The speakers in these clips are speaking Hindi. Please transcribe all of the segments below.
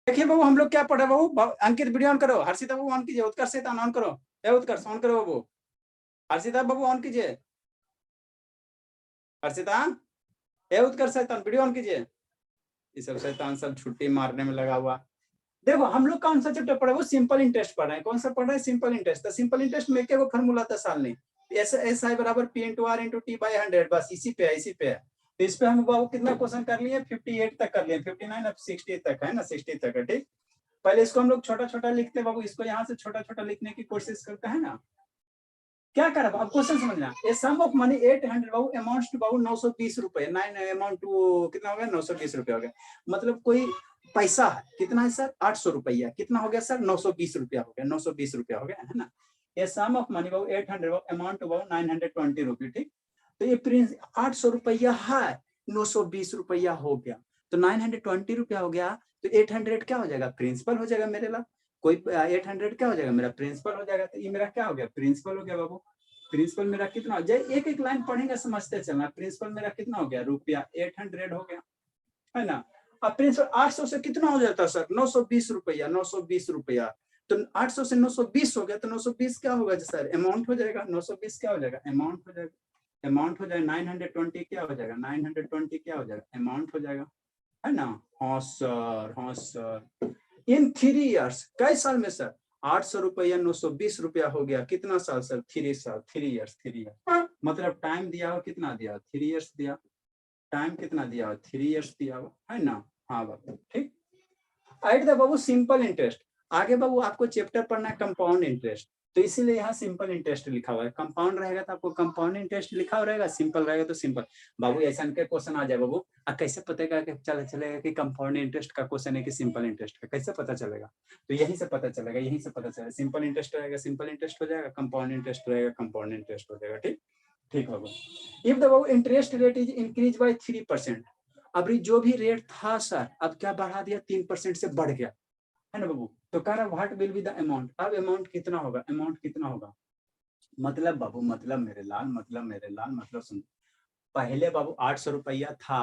देखिए बाबू हम लोग क्या पढ़े बाबू, अंकित वीडियो ऑन करो, हर्षिता बाबू ऑन कीजिए, उत्कर्ष शैतान ऑन करो, उत्कर्ष ऑन करो बाबू, हर्षिता बाबू ऑन कीजिए, हर्षिता उत्कर्ष शैतान वीडियो ऑन कीजिए। ये सब शैतान सब छुट्टी मारने में लगा हुआ। देखो हम लोग कौन सा चैप्टर पढ़े, वो सिंपल इंटरेस्ट पढ़ रहे हैं। कौन सा पढ़ रहे हैं? Simple interest. तो सिंपल इंटरेस्ट में क्या फॉर्मूला था साल नहीं, एस आई बराबर P into R into T by 100, बस इसी पे है, इसी पे है। तो इस पे हम बाबू कितना क्वेश्चन कर लिए? 58 तक कर लिए, 59 अब 60 तक है ना, 60 तक है। ठीक, पहले इसको हम लोग छोटा छोटा लिखते बाबू, इसको यहाँ से छोटा छोटा लिखने की कोशिश करते हैं ना। क्या कर अब क्वेश्चन समझना, ए सम ऑफ मनी 800 बाबू अमाउंट्स टू बाबू 920 रुपए, 9 अमाउंट टू कितना हो गया? 920 रुपए हो गया। मतलब कोई पैसा है, कितना है सर? 800 रुपया। कितना हो गया सर? 920 रुपया हो गया, 920 रुपया हो गया है ना। ए सम ऑफ मनी बाबू 800 बाबू अमाउंट टू बाबू 920 रुपये। ठीक, तो ये प्रिंस 800 रुपया है, 920 रुपया हो गया, तो 920 रुपया हो गया। तो 800 क्या हो जाएगा? प्रिंसिपल हो जाएगा मेरे ला। कोई 800 क्या हो जाएगा? मेरा प्रिंसिपल हो जाएगा। तो ये मेरा क्या हो गया? प्रिंसिपल हो गया बाबू। प्रिंसिपल मेरा कितना हो जाए? एक एक लाइन पढ़ेंगे समझते चलना। प्रिंसिपल मेरा कितना हो गया? रुपया 800 हो गया, है ना। अब प्रिंसिपल 800 से कितना हो जाता है सर? 920 रुपया, 920 रुपया। तो 800 से 920 हो गया, तो 920 क्या होगा सर? अमाउंट हो जाएगा। 920 क्या हो जाएगा? अमाउंट हो जाएगा। अमाउंट हो जाएगा 920 क्या हो जाएगा? 920 क्या हो जाएगा? अमाउंट हो जाएगा, है ना। हाँ सर, हाँ सर। इन 3 इयर्स, कई साल में सर? 800 रुपया 920 रुपया हो गया, कितना साल सर? 3 साल, 3 इयर्स, 3 इयर्स। मतलब टाइम दिया हो कितना दिया? 3 इयर्स दिया। टाइम कितना दिया हो? 3 इयर्स दिया हो, है ना। हाँ बाबू, ठीक। At the Babu simple interest. आगे बाबू आपको चैप्टर पढ़ना है कंपाउंड इंटरेस्ट, तो इसीलिए यहाँ सिंपल इंटरेस्ट लिखा हुआ है। कंपाउंड रहेगा तो आपको कंपाउंड इंटरेस्ट लिखा हुआ रहेगा, सिंपल रहेगा तो सिंपल। बाबू ऐसा के क्वेश्चन आ जाए बाबू, कैसे पता चलेगा कि कंपाउंड इंटरेस्ट का क्वेश्चन है कि सिंपल इंटरेस्ट का? कैसे पता चलेगा? तो यहीं से पता चलेगा, यहीं से पता चलेगा। सिंपल इंटरेस्ट रहेगा सिंपल इंटरेस्ट हो जाएगा, कंपाउंड इंटरेस्ट रहेगा कंपाउंड इंटरेस्ट हो जाएगा। ठीक, ठीक बाबू। इफ द बाबू interest rate is increase by 3%, अभी जो भी रेट था सर अब क्या बढ़ा दिया? 3% से बढ़ गया, है ना बाबू। तो कह रहा what will be the amount. अब अमाउंट कितना होगा? अमाउंट कितना होगा? मतलब बाबू, मतलब मेरे लाल, मतलब मेरे लाल, मतलब सुन। पहले बाबू 800 रुपया था,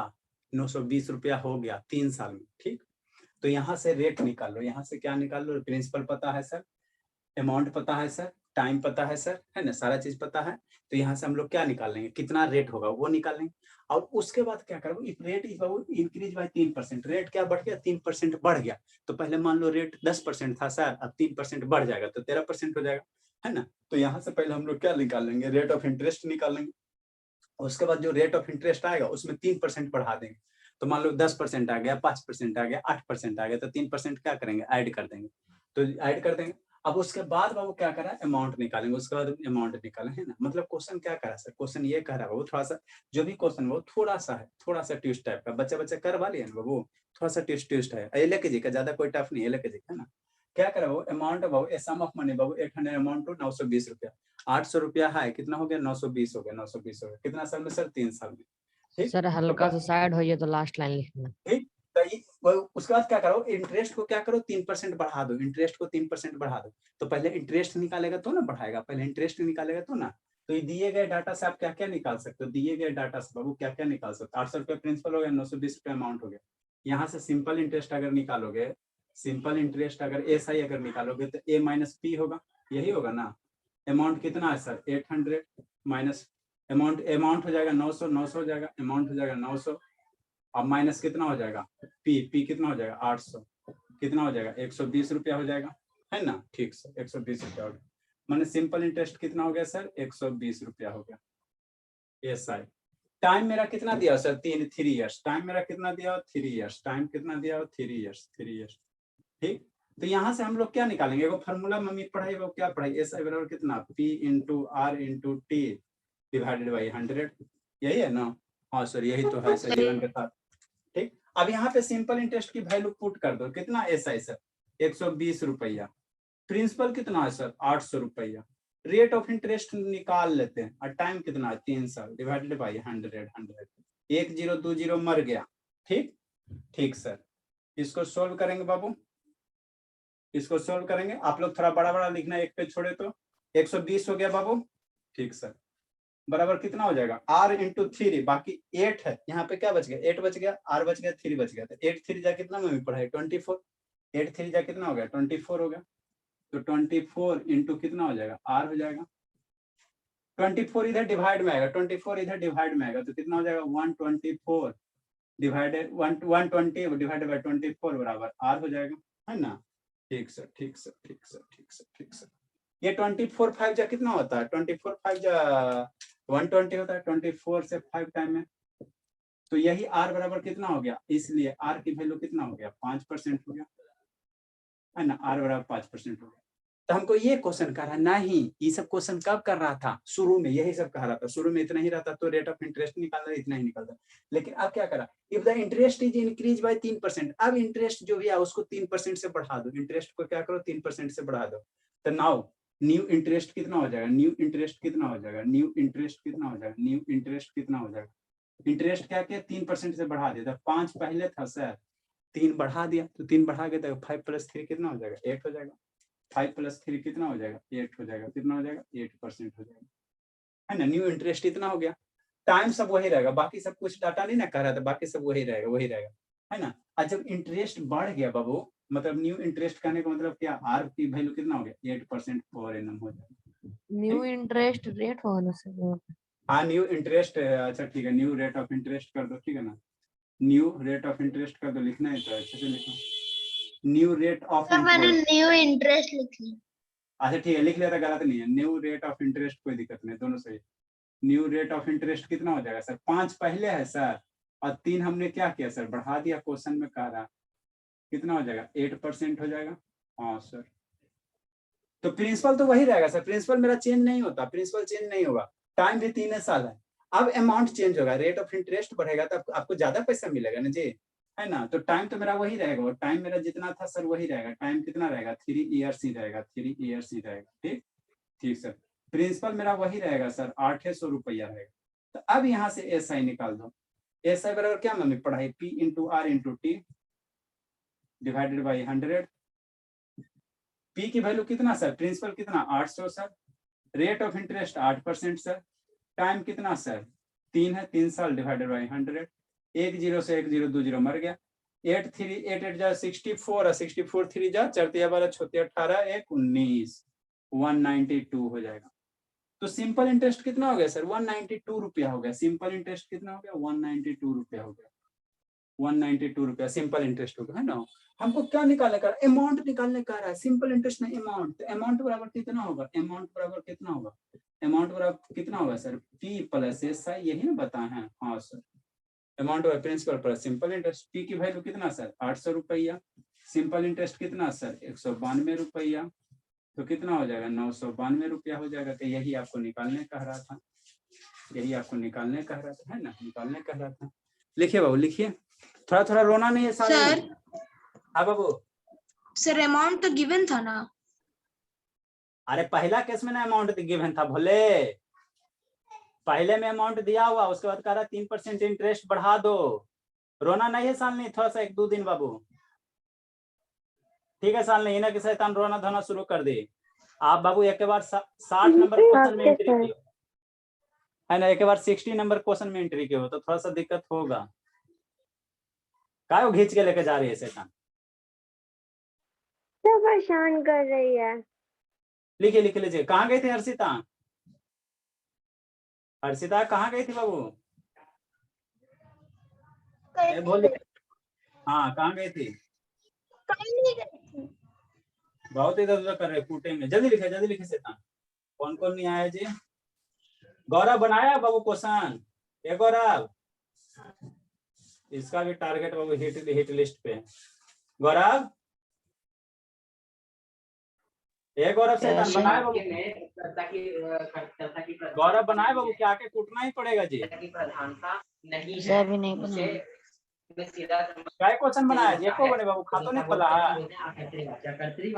920 रुपया हो गया 3 साल में। ठीक, तो यहाँ से रेट निकाल लो, यहाँ से क्या निकाल लो? प्रिंसिपल पता है सर, अमाउंट पता है सर, टाइम पता है सर, है ना, सारा चीज पता है। तो यहाँ से हम लोग क्या निकाल लेंगे? कितना रेट होगा वो निकाल लेंगे। और उसके बाद क्या करो? If rate is increase by 3%, rate क्या बढ़ गया? 3% बढ़ गया। तो पहले मान लो रेट 10% था सर, अब 3% बढ़ जाएगा तो 13% हो जाएगा, है ना। तो यहाँ से पहले हम लोग क्या निकाल लेंगे? रेट ऑफ इंटरेस्ट निकाल लेंगे। उसके बाद जो रेट ऑफ इंटरेस्ट आएगा उसमें 3% बढ़ा देंगे। तो मान लो 10% आ गया, 5% आ गया, 8% आ गया, तो 3% क्या करेंगे? ऐड कर देंगे। तो ऐड कर देंगे। अब उसके बाद बाबू क्या करा? अमाउंट निकालेंगे। उसके बाद अमाउंट निकालें, है ना। मतलब क्वेश्चन क्या करा सर? क्वेश्चन ये कह रहा है बाबू, थोड़ा सा जो भी क्वेश्चन वो थोड़ा सा है, थोड़ा सा ट्विस्ट टाइप का। बच्चा बच्चा करवा लिया ना बाबू, थोड़ा सा ट्विस्ट ट्विस्ट है। ये लेके जी का ज्यादा कोई टफ नहीं है, लेके जी है ना। क्या करा बाबू? अमाउंट बाबू ए सम ऑफ मनी बाबू 800 अमाउंट टू 920 रुपया। 800 रुपया है, कितना हो गया? 920 हो गया, 920 हो गया। कितना साल में सर? 3 साल में। ठीक, सर हल्का सा साइड होइए तो लास्ट लाइन लिखना। ठीक, तो उसके बाद क्या करो? इंटरेस्ट को क्या करो? 3% बढ़ा दो, इंटरेस्ट को 3% बढ़ा दो। तो पहले इंटरेस्ट निकालेगा तो ना बढ़ाएगा, पहले इंटरेस्ट निकालेगा तो ना। तो ये दिए गए डाटा से आप क्या क्या निकाल सकते हो? दिए गए डाटा से बाबू क्या क्या निकाल सकते हो? 800 रुपया प्रिंसिपल हो गया, 920 रुपया अमाउंट हो गया। यहाँ से सिंपल इंटरेस्ट अगर निकालोगे, सिंपल इंटरेस्ट अगर एस आई अगर निकालोगे तो ए माइनस पी होगा, यही होगा ना। अमाउंट कितना है सर? 800 माइनस अमाउंट, अमाउंट हो जाएगा 900, 900 हो जाएगा, अमाउंट हो जाएगा 900। अब माइनस कितना हो जाएगा? पी, पी कितना हो जाएगा? 800, कितना हो जाएगा? 120 रुपया हो जाएगा, है ना। ठीक सर, 120 रुपया हो गया। मैंने सिंपल इंटरेस्ट कितना हो गया सर? 120 रुपया हो गया। एस आई टाइम मेरा कितना दिया सर? 3 इयर्स। टाइम मेरा कितना दिया? 3 इयर्स। टाइम कितना दिया? 3 इयर्स, 3 इयर्स। ठीक, तो यहाँ से हम लोग क्या निकालेंगे? वो फॉर्मूला मम्मी पढ़ाई, वो क्या पढ़ाई? एस आई बराबर कितना? P into R into T divided by 100, यही है ना। हाँ सर यही तो है सर, जीवन के साथ। ठीक, अब यहाँ पे सिंपल इंटरेस्ट की वैल्यू पुट कर दो। कितना एस आई सर? 120 रुपया। प्रिंसिपल कितना है सर? 800 रुपया। रेट ऑफ इंटरेस्ट निकाल लेते हैं, और टाइम कितना है? 3 साल डिवाइडेड बाई 100, 100 1 0 2 0 मर गया। ठीक, ठीक सर। इसको सोल्व करेंगे बाबू, इसको सोल्व करेंगे। आप लोग थोड़ा बड़ा बड़ा लिखना, एक पे छोड़े तो। 120 हो गया बाबू। ठीक सर, बराबर कितना हो जाएगा? r इंटू 3, बाकी 8 है, यहाँ पे क्या बच गया? 8 बच गया, r बच गया, 3 बच गया। तो 8 3 जा कितना में पढ़ा है? 24। 8 3 जा कितना हो गया 24 हो गया। तो 24 इंटू कितना हो जाएगा r हो जाएगा। 24 इधर डिवाइड में आएगा, 24 इधर डिवाइड में आएगा, तो कितना हो जाएगा 124 डिवाइडेड 120 डिवाइडेड बाय 24 बराबर r हो जाएगा, है ना। ठीक सर, ठीक सर, ठीक सर, ठीक सर, ठीक सर। ये 24 5 जा कितना होता है 24 5 जा 120 होता है, 24 से 5 टाइम में, तो यही r बराबर कितना हो गया, इसलिए r की वैल्यू कितना हो गया 5% हो गया, है ना। r बराबर 5% हो गया। तो हमको ये क्वेश्चन कर रहा नहीं, ये सब क्वेश्चन कब कर रहा था, शुरू में यही सब कह रहा था, शुरू में इतना ही रहता तो रेट ऑफ इंटरेस्ट निकालना इतना ही निकलता, लेकिन अब क्या करा, if the interest is increase by 3%, अब इंटरेस्ट जो भी है उसको 3% से बढ़ा दो, इंटरेस्ट को क्या करो 3% से बढ़ा दो, तो नाउ न्यू इंटरेस्ट कितना हो जाएगा, न्यू इंटरेस्ट कितना हो जाएगा, न्यू इंटरेस्ट कितना हो जाएगा, न्यू इंटरेस्ट कितना हो जाएगा, इंटरेस्ट क्या किया 3% से बढ़ा दिया, 5 पहले था सर, 3 बढ़ा दिया, तो 3 बढ़ा के 5 + 3 कितना हो जाएगा 8 हो जाएगा, 5 + 3 कितना हो जाएगा 8 हो जाएगा, कितना हो जाएगा 8% हो जाएगा, है ना। न्यू इंटरेस्ट इतना हो गया, टाइम सब वही रहेगा, बाकी सब कुछ डाटा नहीं ना कर रहा था, बाकी सब वही रहेगा, वही रहेगा, है ना। और जब इंटरेस्ट बढ़ गया बाबू, मतलब न्यू इंटरेस्ट करने का मतलब क्या, आर की वैल्यू कितना हो गया 8% पर एनम हो जाएगा। न्यू इंटरेस्ट रेट होगा ना सर। हाँ न्यू इंटरेस्ट, अच्छा ठीक है, न्यू रेट ऑफ इंटरेस्ट कर दो, ठीक है ना, न्यू रेट ऑफ इंटरेस्ट कर दो, लिखना है तो अच्छे से लिखो, न्यू रेट ऑफ मैंने इंटरेस्ट, न्यू इंटरेस्ट लिख लिया। अच्छा ठीक है लिख लिया था, गलत नहीं है, न्यू रेट ऑफ इंटरेस्ट कोई दिक्कत नहीं, दोनों सही। न्यू रेट ऑफ इंटरेस्ट कितना हो जाएगा सर, 5 पहले है सर, और 3 हमने क्या किया सर बढ़ा दिया, क्वेश्चन में कह रहा कितना हो जाएगा 8% हो जाएगा, हाँ सर। तो प्रिंसिपल तो वही रहेगा सर, प्रिंसिपल मेरा चेंज नहीं होता, प्रिंसिपल चेंज नहीं होगा, टाइम भी 3 साल है, अब अमाउंट चेंज होगा, रेट ऑफ इंटरेस्ट बढ़ेगा तो आपको ज्यादा पैसा मिलेगा ना जी, है ना। तो टाइम तो मेरा वही रहेगा, और टाइम मेरा जितना था सर वही रहेगा, टाइम कितना रहेगा 3 ईयर्स ही रहेगा, 3 ईयर्स ही रहेगा, ठीक ठीक सर। प्रिंसिपल मेरा वही रहेगा सर 800 रुपया रहेगा। तो अब यहाँ से एस आई निकाल दो, एस आई बराबर क्या मम्मी पढ़ाई P × R × T divided by 100, P की वैल्यू कितना सर, प्रिंसिपल कितना 800 sir, rate of interest 8% sir, time कितना सर 3 है, 3 साल डिवाइडेड बाई 100, 1 0 से 1 0 2 0 मर गया, 8 3 8 8 जा 64 64 3 जा 4 12 6 18 1 19 192 हो जाएगा। तो सिंपल इंटरेस्ट कितना हो गया सर 192 रुपया हो गया, सिंपल इंटरेस्ट कितना हो गया 192 रुपया हो गया, 192 रुपया सिंपल इंटरेस्ट हो गया, है ना। हमको क्या निकालने का, अमाउंट निकालने का रहा है, सिंपल इंटरेस्ट नहीं अमाउंट, तो अमाउंट बराबर कितना होगा, अमाउंट बराबर कितना होगा, अमाउंट बराबर कितना होगा सर P + SI, यही ना बताए हैं, हाँ sir. Amount of principal plus simple interest, P की वैल्यू कितना सर 800 रुपया, सिंपल इंटरेस्ट कितना सर 192 रुपया, तो कितना हो जाएगा 992 रुपया हो जाएगा। तो यही आपको निकालने कह रहा था, यही आपको निकालने कह रहा था, है ना, निकालने कह रहा था। लिखिए बाबू लिखिए, थोड़ा थोड़ा रोना नहीं है सर। हाँ बाबू सर अमाउंट तो गिवन था ना, अरे पहला केस में ना अमाउंट गिवन था भोले, पहले में अमाउंट दिया हुआ, उसके बाद कह रहा 3% इंटरेस्ट बढ़ा दो, रोना नहीं है साल नहीं, थोड़ा सा 1 2 दिन बाबू, ठीक है साल नहीं ना कि शैतान रोना धोना शुरू कर दे। आप बाबू एक बार 60 नंबर क्वेश्चन में एंट्री किए है ना, एक बार 60 नंबर क्वेश्चन में एंट्री किए हो तो थोड़ा सा दिक्कत होगा, काय घींच के लेके जा रही है शैतान, परेशान कर रही है। लिखिए लिख लीजिए, कहाँ गई थी हर्षिता, हर्षिता कहाँ गई थी बाबू, बोलिए, हाँ कहाँ गई थी, बहुत इधर उधर कर रहे कूटेंगे, जल्दी लिखे शैतान, कौन कौन नहीं आया जी, गौरव बनाया बाबू क्वेश्चन, ये गौरव इसका भी टारगेट बाबू हिट लिस्ट पे, गौरव ये गौरव शैतान बनाए बाबू, गौरव बनाए बाबू, क्या आके कूटना ही पड़ेगा जी, सर अभी नहीं बना, क्या क्वेश्चन बनाया जी को बने बाबू, खा तो नहीं पला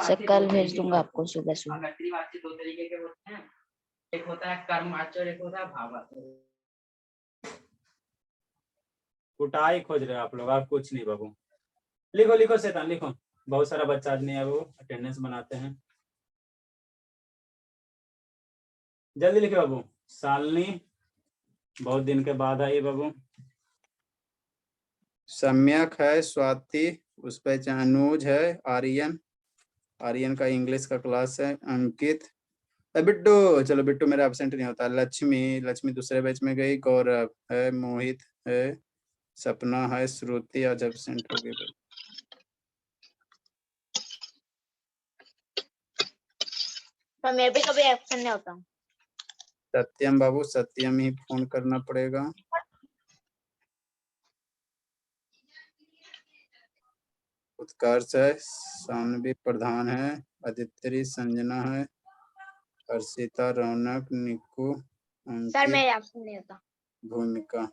सर कल भेज दूंगा आपको सुबह सुबह। दो तरीके के होते हैं, एक होता है कर्मवाच्य और एक होता है भाववाच्य। कुटाई खोज रहे हो आप लोग, आप कुछ नहीं बाबू, लिखो लिखो शैतान लिखो, बहुत सारा बच्चा आज नहीं है, वो अटेंडेंस बनाते हैं, जल्दी लिखे बाबू, शालिनी बहुत दिन के बाद आई बाबू, सम्यक है, स्वाति उस पे अनुज है, आर्यन, आर्यन का इंग्लिश का क्लास है, अंकित, बिट्टू, चलो बिट्टू मेरा एब्सेंट नहीं होता, लक्ष्मी, लक्ष्मी दूसरे बैच में गई, गौरव है, मोहित है, सपना है, श्रुति आज एब्सेंट हो गई। पर मैं भी कभी एब्सेंट नहीं होता हूँ। सत्यम बाबू, सत्यम ही फोन करना पड़ेगा। उत्कर्ष है, सानवी प्रधान है, अदिति, संजना है, हर्षिता, रौनक, निकू, सर मैं अंकित, एब्सेंट नहीं होता। भूमिका।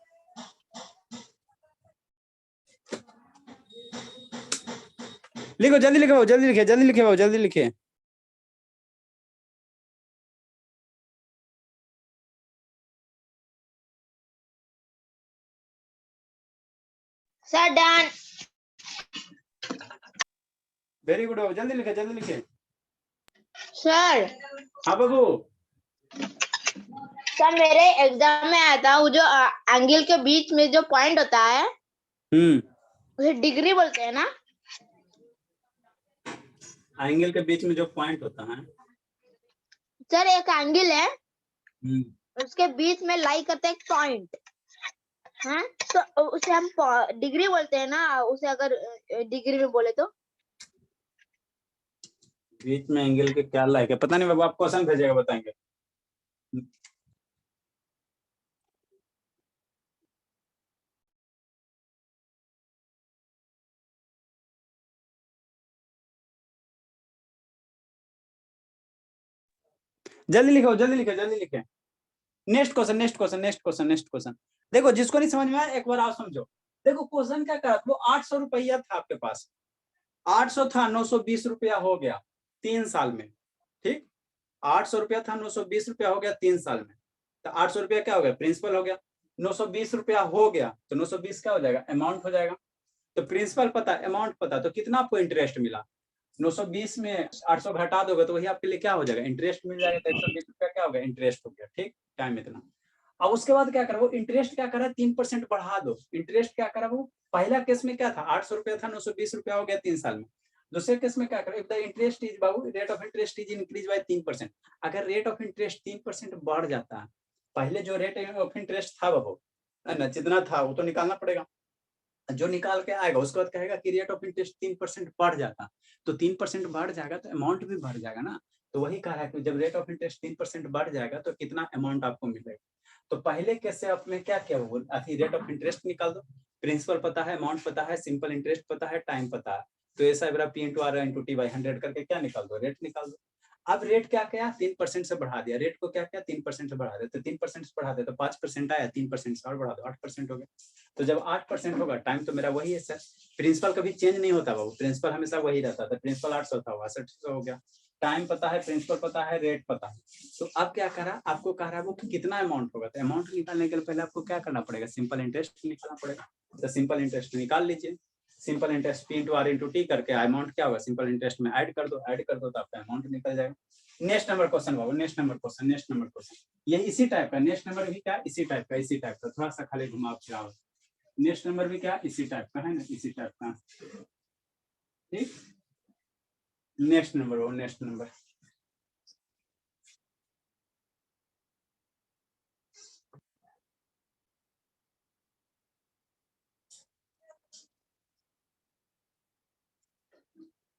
लिखो जल्दी, लिखो जल्दी, लिखे जल्दी, लिखे बाबू जल्दी लिखे। Sir done. वेरी गुड बाबू, जल्दी लिखे जल्दी लिखे। सर हाँ बाबू। सर मेरे एग्जाम में आया था वो जो एंगल के बीच में जो पॉइंट होता है उसे डिग्री बोलते हैं ना? एंगल के बीच में जो पॉइंट होता है। सर एक एंगल है, उसके बीच में लाई करते एक पॉइंट है, तो उसे हम डिग्री बोलते हैं ना, उसे अगर डिग्री में बोले तो। बीच में एंगल के क्या लायक है पता नहीं बाबू, आप क्वेश्चन भेजेगा बताएंगे। जल्दी लिखो जल्दी लिखे जल्दी लिखे। Next question next question next question next question. देखो जिसको नहीं समझ में आया एक बार आप समझो। देखो क्वेश्चन क्या करा, वो 800 रुपया था आपके पास, 800 था, 920 रुपया हो गया 3 साल में। ठीक, 800 रुपया था, 920 रुपया हो गया 3 साल में। तो 800 रुपया क्या हो गया, प्रिंसिपल हो गया। 920 रुपया हो गया तो 920 क्या हो जाएगा, अमाउंट हो जाएगा। तो प्रिंसिपल पता, अमाउंट पता, तो कितना आपको इंटरेस्ट मिला। 920 में 800 घटा दोगे तो वही आपके लिए क्या हो जाएगा, इंटरेस्ट मिल जाएगा। तो 120 रुपया क्या हो गया, इंटरेस्ट हो गया। ठीक, टाइम इतना। अब उसके बाद क्या करा वो, इंटरेस्ट क्या करा, 3% बढ़ा दो। इंटरेस्ट क्या करा वो, पहला केस में क्या था, 800 रुपया था, 920 रुपया हो गया 3 साल में। दूसरे केस में क्या करा, if the interest is Babu, rate of interest is increase by 3%। अगर रेट ऑफ इंटरेस्ट 3% बढ़ जाता है, पहले जो रेट ऑफ इंटरेस्ट था बाबू ना, जितना था वो तो निकालना पड़ेगा, जो निकाल के आएगा उसके बाद कहेगा कि रेट ऑफ इंटरेस्ट 3% बढ़ जाता, तो 3% बढ़ जाएगा तो अमाउंट भी बढ़ जाएगा ना। तो वही कहा है कि जब रेट ऑफ इंटरेस्ट 3% बढ़ जाएगा तो कितना अमाउंट आपको मिलेगा। तो पहले कैसे आपने क्या किया, वो रेट ऑफ इंटरेस्ट निकाल दो, प्रिंसिपल पता है, अमाउंट पता है, सिंपल इंटरेस्ट पता है, टाइम पता है। तो ऐसा P into R into T by 100 करके क्या निकाल दो, रेट निकाल दो। अब रेट क्या किया, 3% से बढ़ा दिया, रेट को क्या किया 3% से बढ़ा दिया, तो 3% से बढ़ा दिया तो 5% आया, 3% से और बढ़ा दो 8% हो गया। तो जब 8% होगा, टाइम तो मेरा वही है सर, प्रिंसिपल कभी चेंज नहीं होता बाबू, प्रिंसिपल हमेशा वही रहता था, प्रिंसिपल 800 था 6200 हो गया। टाइम पता है, प्रिंसिपल पता है, रेट पता है। तो अब क्या करा, आपको कह रहा है वो कितना अमाउंट होगा, तो अमाउंट निकालने के लिए पहले आपको क्या करना पड़ेगा, सिंपल इंटरेस्ट निकालना पड़ेगा। तो सिंपल इंटरेस्ट निकाल लीजिए, simple interest P into R into T करके अमाउंट क्या होगा, सिंपल इंटरेस्ट में ऐड कर दो तो आपका अमाउंट निकल जाएगा। नेक्स्ट नंबर क्वेश्चन बाबू, next number question, next number question, ये इसी टाइप का, नेक्स्ट नंबर भी क्या इसी टाइप का, इसी टाइप का, थोड़ा सा खाली घुमाव फिराव। नेक्स्ट नंबर भी क्या इसी टाइप का है ना, इसी टाइप का। ठीक, नेक्स्ट नंबर वो, नेक्स्ट नंबर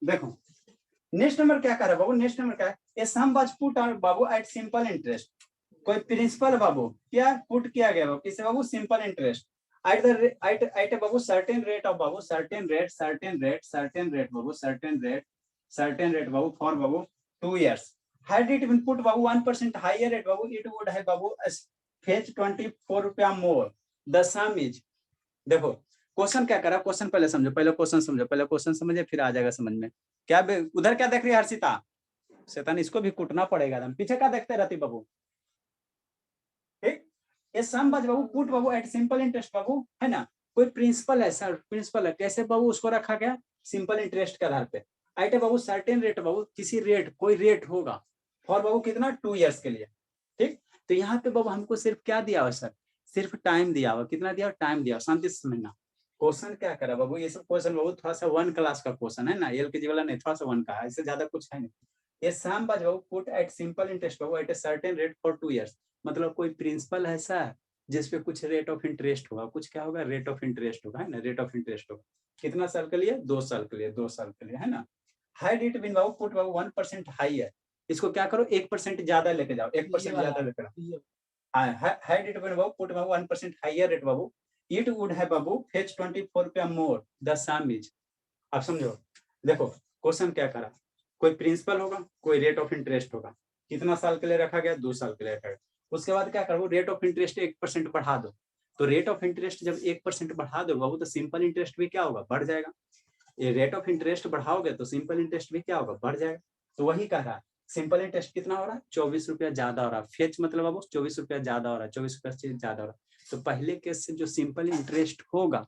देखो। नेक्स्ट नंबर क्या कर रहा है बाबू, नेक्स्ट नंबर क्या है, a sum was put are बाबू एट सिंपल इंटरेस्ट। कोई प्रिंसिपल बाबू क्या पुट किया गया बाबू, किसे बाबू, simple interest at the at बाबू certain rate of बाबू certain rate बाबू certain rate बाबू for बाबू 2 years had it been put बाबू 1% higher rate बाबू it would have Babu fetch 24 रुपया more, the sum is। देखो क्वेश्चन क्या करा, क्वेश्चन पहले समझो, पहले क्वेश्चन समझो, पहले क्वेश्चन समझे फिर आ जाएगा समझ में। क्या उधर क्या देख रही है हर्षिता, शैतान इसको भी कूटना पड़ेगा एकदम, पीछे क्या देखते रहती बाबू। ठीक, ये सम बाबू put Babu at simple interest बाबू है ना, कोई प्रिंसिपल है सर, प्रिंसिपल है, कैसे बाबू उसको रखा गया सिंपल इंटरेस्ट के आधार पे। एट बाबू सर्टेन रेट बाबू, किसी रेट, कोई रेट होगा फॉर बाबू कितना 2 इयर्स के लिए। ठीक, तो यहाँ पे बाबू हमको सिर्फ क्या दिया हुआ सर, सिर्फ टाइम दिया हुआ, कितना दिया, टाइम दिया, शांति से समझना। क्वेश्चन क्या करा बाबू, ये सब क्वेश्चन बाबू थोड़ा सा 1 क्लास का क्वेश्चन है ना, एलकेजी वाला नहीं, थोड़ा सा 1 का है, इससे ज्यादा कुछ है नहीं। ये सम बाबू पुट एट सिंपल इंटरेस्ट बाबू at a certain rate for 2 years, मतलब कोई प्रिंसिपल ऐसा है जिसपे कुछ रेट ऑफ इंटरेस्ट होगा, कुछ क्या होगा, रेट ऑफ इंटरेस्ट होगा, है ना, रेट ऑफ इंटरेस्ट होगा। कितना साल के लिए, 2 साल के लिए, 2 साल के लिए, है ना। हाई रेट बिन बाबू पुट बाबू 1% हाई है, इसको क्या करो 1% ज्यादा लेके जाओ, 1% ज्यादा लेके जाओ। हाई रेट बिन बाबू पुट बाबू 1% हाइयर रेट बाबू, इट वुड है बाबू फेच 24 रुपया मोर द सम इज। आप समझो, देखो क्वेश्चन क्या करा, कोई प्रिंसिपल होगा, कोई रेट ऑफ इंटरेस्ट होगा, कितना साल के लिए रखा गया, 2 साल के लिए रखा गया। उसके बाद क्या करो, रेट ऑफ इंटरेस्ट 1% बढ़ा दो, तो रेट ऑफ इंटरेस्ट जब 1% बढ़ा दो बाबू, तो सिंपल इंटरेस्ट भी क्या होगा, बढ़ जाएगा। ये रेट ऑफ इंटरेस्ट बढ़ाओगे तो सिंपल इंटरेस्ट भी क्या होगा, बढ़ जाएगा। तो वही कह रहा, सिंपल इंटरेस्ट कितना हो रहा है, 24 रुपया ज्यादा हो रहा है। फेच मतलब बाबू 24 रुपया ज्यादा हो रहा है, 24 रुपया से ज्यादा हो रहा है। तो पहले केस से जो सिंपल इंटरेस्ट होगा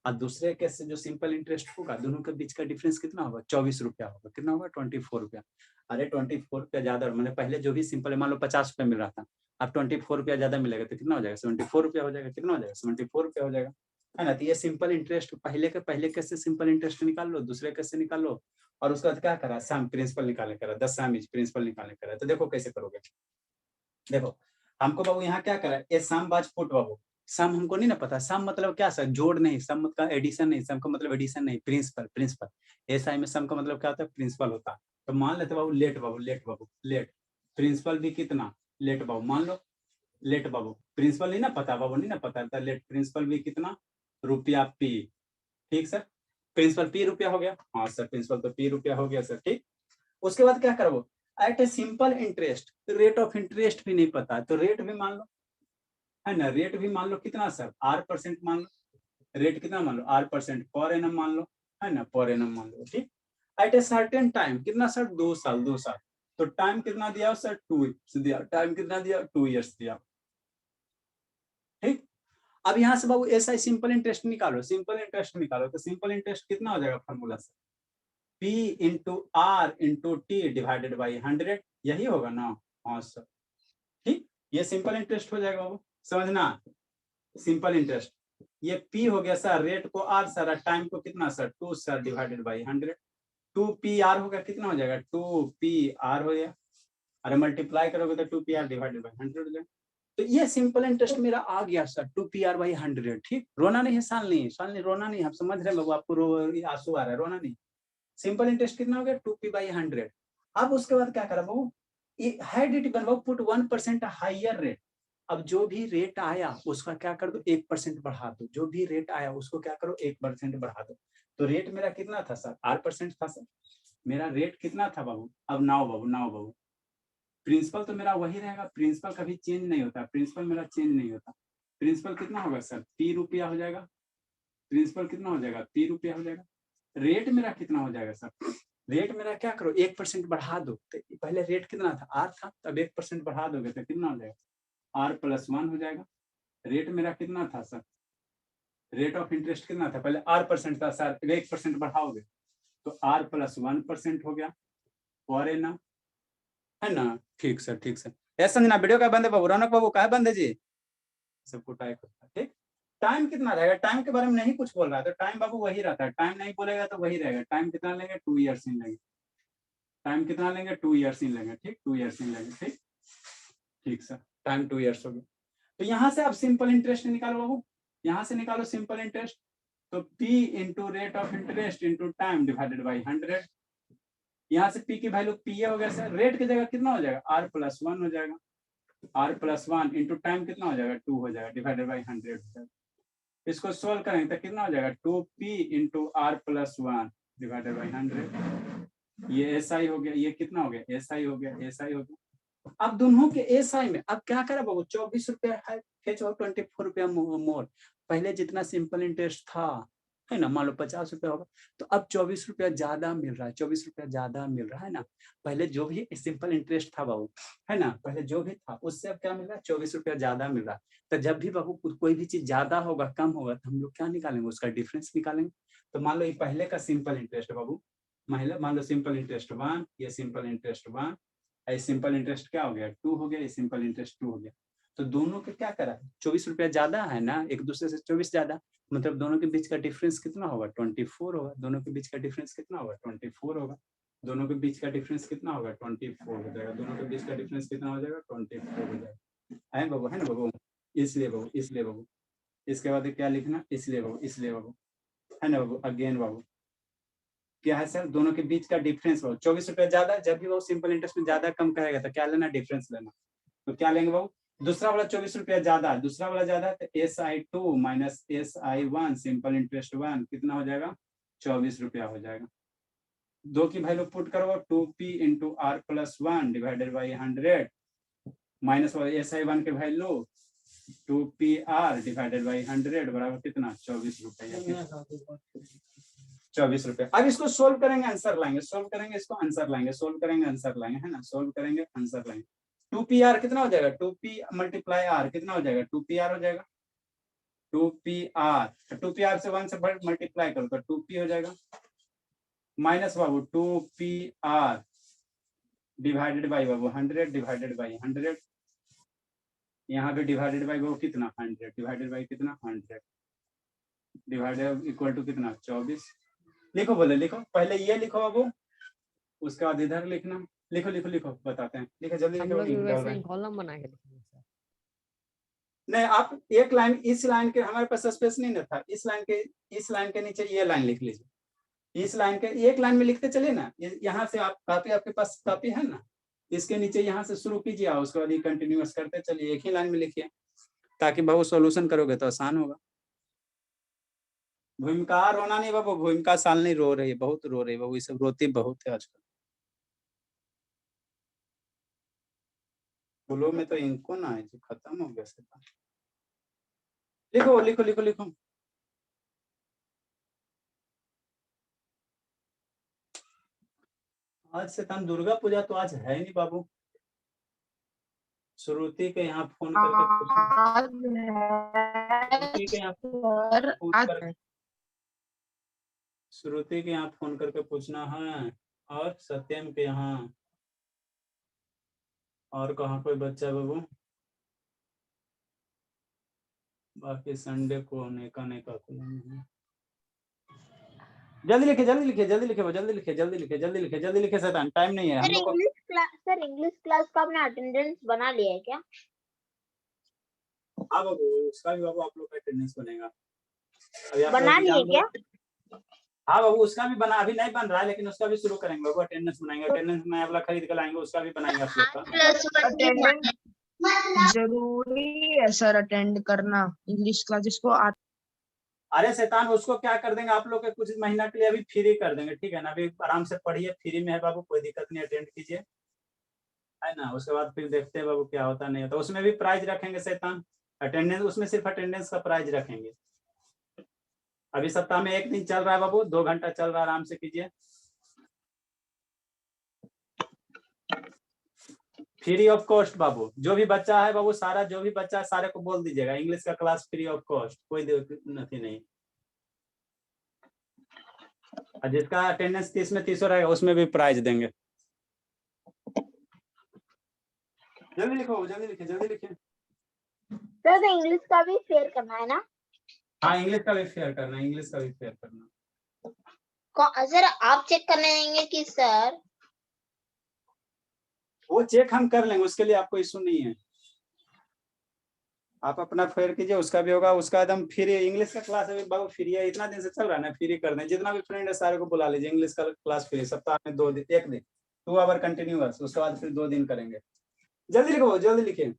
और दूसरे केस से जो सिंपल इंटरेस्ट होगा, दोनों के बीच का डिफरेंस कितना होगा, 24 रुपया होगा। कितना होगा, 24 रुपया। अरे 24 रुपया ज्यादा, मतलब पहले जो भी सिंपल है, मान लो 50 रुपया मिल रहा था, अब 24 रुपया ज्यादा मिलेगा तो कितना हो जाएगा, 74 रुपया हो जाएगा। कितना हो जाएगा, 74 रुपया हो जाएगा, है ना। तो ये सिंपल इंटरेस्ट पहले केस से सिंपल इंटरेस्ट निकाल लो, दूसरे केस से निकाल लो, और उसके बाद क्या करा, सम प्रिंसिपल निकालने करा, द सम इज प्रिंसिपल निकालने करा। तो देखो कैसे करोगे, देखो हमको बाबू यहाँ क्या करा, ए सम बाज पुट बाबू, सम हमको नहीं ना पता, सम मतलब क्या सर, जोड़ नहीं, सम मतलब एडिशन नहीं, सम का मतलब एडिशन नहीं, प्रिंसिपल प्रिंसिपल एसआई में सम का मतलब क्या होता है, प्रिंसिपल होता है। तो मान लेते बाबू लेट बाबू, लेट बाबू, लेट प्रिंसिपल भी कितना, लेट बाबू मान लो, लेट बाबू प्रिंसिपल नहीं ना पता बाबू, नहीं ना पता था, लेट प्रिंसिपल भी कितना, रुपया पी। ठीक सर, प्रिंसिपल पी रुपया हो गया, हाँ सर प्रिंसिपल तो पी रुपया हो गया सर, ठीक। उसके बाद क्या करो, at a simple interest, rate of interest भी नहीं पता, तो रेट भी मान लो, है ना, रेट भी मान लो कितना सर, R% मान लो, रेट कितना मान लो, R% पर एनम मान लो, है ना, पर एनम मान लो, ठीक। एट ए सर्टेन टाइम, कितना सर, 2 साल, 2 साल, तो टाइम कितना दिया सर, 2 ईयर्स दिया, टाइम कितना दिया, 2 ईयर्स दिया, ठीक। अब यहाँ से बाबू ऐसा सिंपल इंटरेस्ट निकालो, सिंपल इंटरेस्ट निकालो, तो सिंपल इंटरेस्ट कितना हो जाएगा फॉर्मूला से, P into R into T divided by 100, यही होगा ना, हाँ सर, ठीक। ये सिंपल इंटरेस्ट हो जाएगा बाबू, समझना, सिंपल इंटरेस्ट। ये P हो गया सर, रेट को R सर, टाइम को कितना sir, 2 sir divided by 100, 2PR हो गया, कितना हो जाएगा, 2PR हो गया, अरे मल्टीप्लाई करोगे तो 2PR डिवाइडेड बाई 100 हो जाएगा। तो ये सिंपल इंटरेस्ट मेरा आ गया सर, 2PR/100, ठीक। रोना नहीं है, साल नहीं, साल नहीं, रोना नहीं, आप समझ रहे हैं बाबू, आपको आंसू आ रहा है, रोना नहीं। सिंपल इंटरेस्ट कितना हो गया, 2P/100। अब उसके बाद क्या करा बाबू, हाई रेट बनवाओ, पुट 1% हाइयर रेट। अब जो भी रेट आया उसका क्या कर दो, 1% बढ़ा दो, जो भी रेट आया उसको क्या करो, 1% बढ़ा दो। तो रेट मेरा कितना था सर, R% था सर, मेरा रेट कितना था बाबू। अब नाउ बाबू प्रिंसिपल तो मेरा वही रहेगा, प्रिंसिपल कभी चेंज नहीं होता, प्रिंसिपल मेरा चेंज नहीं होता। प्रिंसिपल कितना होगा सर, P रुपया हो जाएगा, प्रिंसिपल कितना हो जाएगा, P रुपया हो जाएगा। रेट मेरा कितना हो जाएगा सर, रेट मेरा क्या करो, 1% बढ़ा दो, तो पहले रेट कितना था, R था, तब 1% बढ़ा दोगे तो कितना हो जाएगा, R+1 हो जाएगा। रेट मेरा कितना था सर, रेट ऑफ इंटरेस्ट कितना था, पहले R% था सर, 1% बढ़ाओगे तो R+1% हो गया, और है ना, है ना, ठीक सर, ठीक सर। ऐसा समझना, वीडियो का बंद है बाबू, रौनक बाबू कहा बंद है जी, सबको टाइप होता है, ठीक। टाइम कितना रहेगा, टाइम के बारे में नहीं कुछ बोल रहा है, तो टाइम बाबू वही रहता है, टाइम नहीं बोलेगा तो वही रहेगा। टाइम कितना लेंगे, 2 ईयर्स ही लेंगे, टाइम कितना लेंगे, 2 ईयर्स ही लेंगे, ठीक, 2 ईयर्स ही लेंगे, ठीक, ठीक सर, टाइम 2 ईयर्स हो गया। तो यहाँ से आप सिंपल इंटरेस्ट निकालो बाबू, यहाँ से निकालो सिंपल इंटरेस्ट, तो P into rate of interest into time divided by 100। यहाँ से P की वैल्यू P हो गया सर, रेट की जगह कितना हो जाएगा, R+1 हो जाएगा, R+1 इंटू टाइम कितना हो जाएगा, 2 हो जाएगा डिवाइडेड बाई 100 हो जाएगा। इसको सोल्व करेंगे तो कितना हो जाएगा, 2P into R+1 divided by 100। ये SI हो गया, ये कितना हो गया, SI हो गया, SI हो गया। अब दोनों के SI में अब क्या करा बाबू, 24 रुपया है, 24 रुपया मोर। पहले जितना सिंपल इंटरेस्ट था, है ना, मान लो 50 रुपया होगा, तो अब 24 रुपया ज्यादा मिल रहा है, 24 रुपया ज्यादा मिल रहा है ना। पहले जो भी सिंपल इंटरेस्ट था बाबू, है ना, पहले जो भी था उससे अब क्या मिल रहा है, 24 रुपया ज्यादा मिल रहा है। तो जब भी बाबू कोई भी चीज ज्यादा होगा, कम होगा, तो हम लोग क्या निकालेंगे, उसका डिफरेंस निकालेंगे। तो मान लो ये पहले का सिंपल इंटरेस्ट बाबू, मान लो सिंपल इंटरेस्ट 1, ये सिंपल इंटरेस्ट 1, सिंपल इंटरेस्ट क्या हो गया, 2 हो गया, ये सिंपल इंटरेस्ट 2 हो गया। तो दोनों के क्या करा, 24 रुपया ज्यादा है ना, एक दूसरे से 24 ज्यादा, मतलब दोनों के बीच का डिफरेंस कितना होगा, 24 होगा। दोनों के बीच का डिफरेंस कितना होगा, 24 होगा। दोनों के बीच का डिफरेंस कितना होगा, 24 हो जाएगा। दोनों के बीच का डिफरेंस कितना हो जाएगा, 24 हो जाएगा। है बाबू, है ना बाबू, इसलिए बाबू, इसलिए बाबू। इसके बाद क्या लिखना, इसलिए बाबू, इसलिए बाबू, है ना बाबू। अगेन बाबू क्या है सर, दोनों के बीच का डिफरेंस बाबू 24 रुपया ज्यादा, जब भी वो सिंपल इंटरेस्ट में ज्यादा कम करेगा तो क्या लेना, डिफरेंस लेना। तो क्या लेंगे बाबू, दूसरा वाला 24 रुपया ज्यादा, दूसरा वाला ज्यादा, तो SI2 minus SI1 simple interest 1 कितना हो जाएगा, 24 रुपया हो जाएगा। दो की वैल्यू पुट करो, 2P into R plus 1 divided by 100 minus SI1 के वैल्यू 2PR डिवाइडेड बाई 100 बराबर कितना, 24 रुपया। 24 रुपये। अब इसको सोल्व करेंगे, आंसर लाएंगे, सोल्व करेंगे, इसको आंसर लाएंगे, सोल्व करेंगे, आंसर लाएंगे, है ना, सोल्व करेंगे, आंसर लाएंगे। 2PR कितना हो जाएगा, 2P मल्टीप्लाई R कितना हो जाएगा, 2PR हो जाएगा। 2PR 2PR से 1 से मल्टीप्लाई करो तो 2P हो जाएगा, minus Babu 2PR divided by Babu 100 divided by 100, यहाँ पे डिवाइडेड बाई बाबू कितना, 100 डिवाइडेड बाई कितना, 100 डिवाइडेड इक्वल टू कितना, 24। लिखो, बोले लिखो, पहले ये लिखो बाबू, उसके बाद इधर लिखना। लिखो लिखो लिखो, बताते हैं, लिखो जल्दी लिखो। कॉलम बना के लिखेंगे सर। नहीं, आप एक लाइन, इस लाइन के हमारे पास स्पेस नहीं ना था, इस लाइन के नीचे ये लाइन लिख लीजिए। इस लाइन के एक लाइन में लिखते चलिए ना, यहाँ से आप कॉपी, आपके पास कॉपी है ना, इसके नीचे यहाँ से शुरू कीजिए, उसके बाद ये कंटिन्यूअस करते चलिए, एक ही लाइन में लिखिए, ताकि बहुत सोल्यूशन करोगे तो आसान होगा। भूमिका रोना नहीं बाबू, भूमिका साल नहीं रो रही है, बहुत रो रही है बाबू, ये सब रोती बहुत है आजकल। फूलों में तो इनको ना है, जो खत्म हो गया सब। लिखो लिखो लिखो लिखो। आज से तन दुर्गा पूजा तो आज है नहीं बाबू। श्रुति के यहाँ फोन करके श्रुति के यहाँ फोन करके पूछना है, और सत्यम के यहाँ, और कहाँ कोई बच्चा बाबू, बाकी संडे को नेका खुलेंगे। जल्दी लिखे, जल्दी लिखे, जल्दी लिखे, जल्दी लिखे, जल्दी लिखे, जल्दी लिखे, जल्दी लिखे, सर टाइम नहीं है हम लोग को। सर इंग्लिश क्लास का अपना अटेंडेंस बना लिया है क्या? हाँ बाबू, उसका भी बाबू आप लोग का अटेंडेंस बनेगा। अभी आप बना लिए क्या? हाँ बाबू, उसका भी बना, अभी नहीं बन रहा है, लेकिन उसका भी शुरू करेंगे बाबू, अटेंडेंस बनाएंगे, अटेंडेंस में वाला खरीद कर लाएंगे, उसका भी बनाएंगे आप लोग का। जरूरी है सर अटेंड करना इंग्लिश क्लास, जिसको अरे शैतान, उसको क्या कर देंगे आप लोग के कुछ महीना के लिए अभी फ्री कर देंगे, ठीक है ना, अभी आराम से पढ़िए, फ्री में है बाबू, कोई दिक्कत नहीं, अटेंड कीजिए, है ना। उसके बाद फिर देखते हैं बाबू क्या होता नहीं होता, उसमें भी प्राइज रखेंगे शैतान, अटेंडेंस, उसमें सिर्फ अटेंडेंस का प्राइज रखेंगे। अभी सप्ताह में एक दिन चल रहा है बाबू, 2 घंटा चल रहा है, आराम से कीजिए, फ्री ऑफ कॉस्ट बाबू। जो भी बच्चा है बाबू, सारा जो भी बच्चा है सारे को बोल दीजिएगा, इंग्लिश का क्लास फ्री ऑफ कॉस्ट, कोई नहीं। और जिसका अटेंडेंस 30 में 30 रहेगा, उसमें भी प्राइज देंगे। जल्दी लिखो, जल्दी लिखे, जल्दी लिखे। सर इंग्लिश का भी शेयर करना है ना? हाँ, इंग्लिश का भी शेयर करना, इंग्लिश का भी शेयर करना। सर आप चेक करने देंगे कि सर? वो चेक हम कर लेंगे, उसके लिए आपको इशू नहीं है, आप अपना फेयर कीजिए, उसका भी होगा, उसका एकदम फ्री। इंग्लिश का क्लास अभी बाबू फ्री है, इतना दिन से चल रहा है ना, फ्री कर दें, जितना भी फ्रेंड है सारे को बुला लीजिए, इंग्लिश का क्लास फ्री, सप्ताह में 2 दिन, 1 दिन 2 आवर कंटिन्यूअस, उसके बाद फिर 2 दिन करेंगे। जल्दी लिखो, जल्दी लिखिए।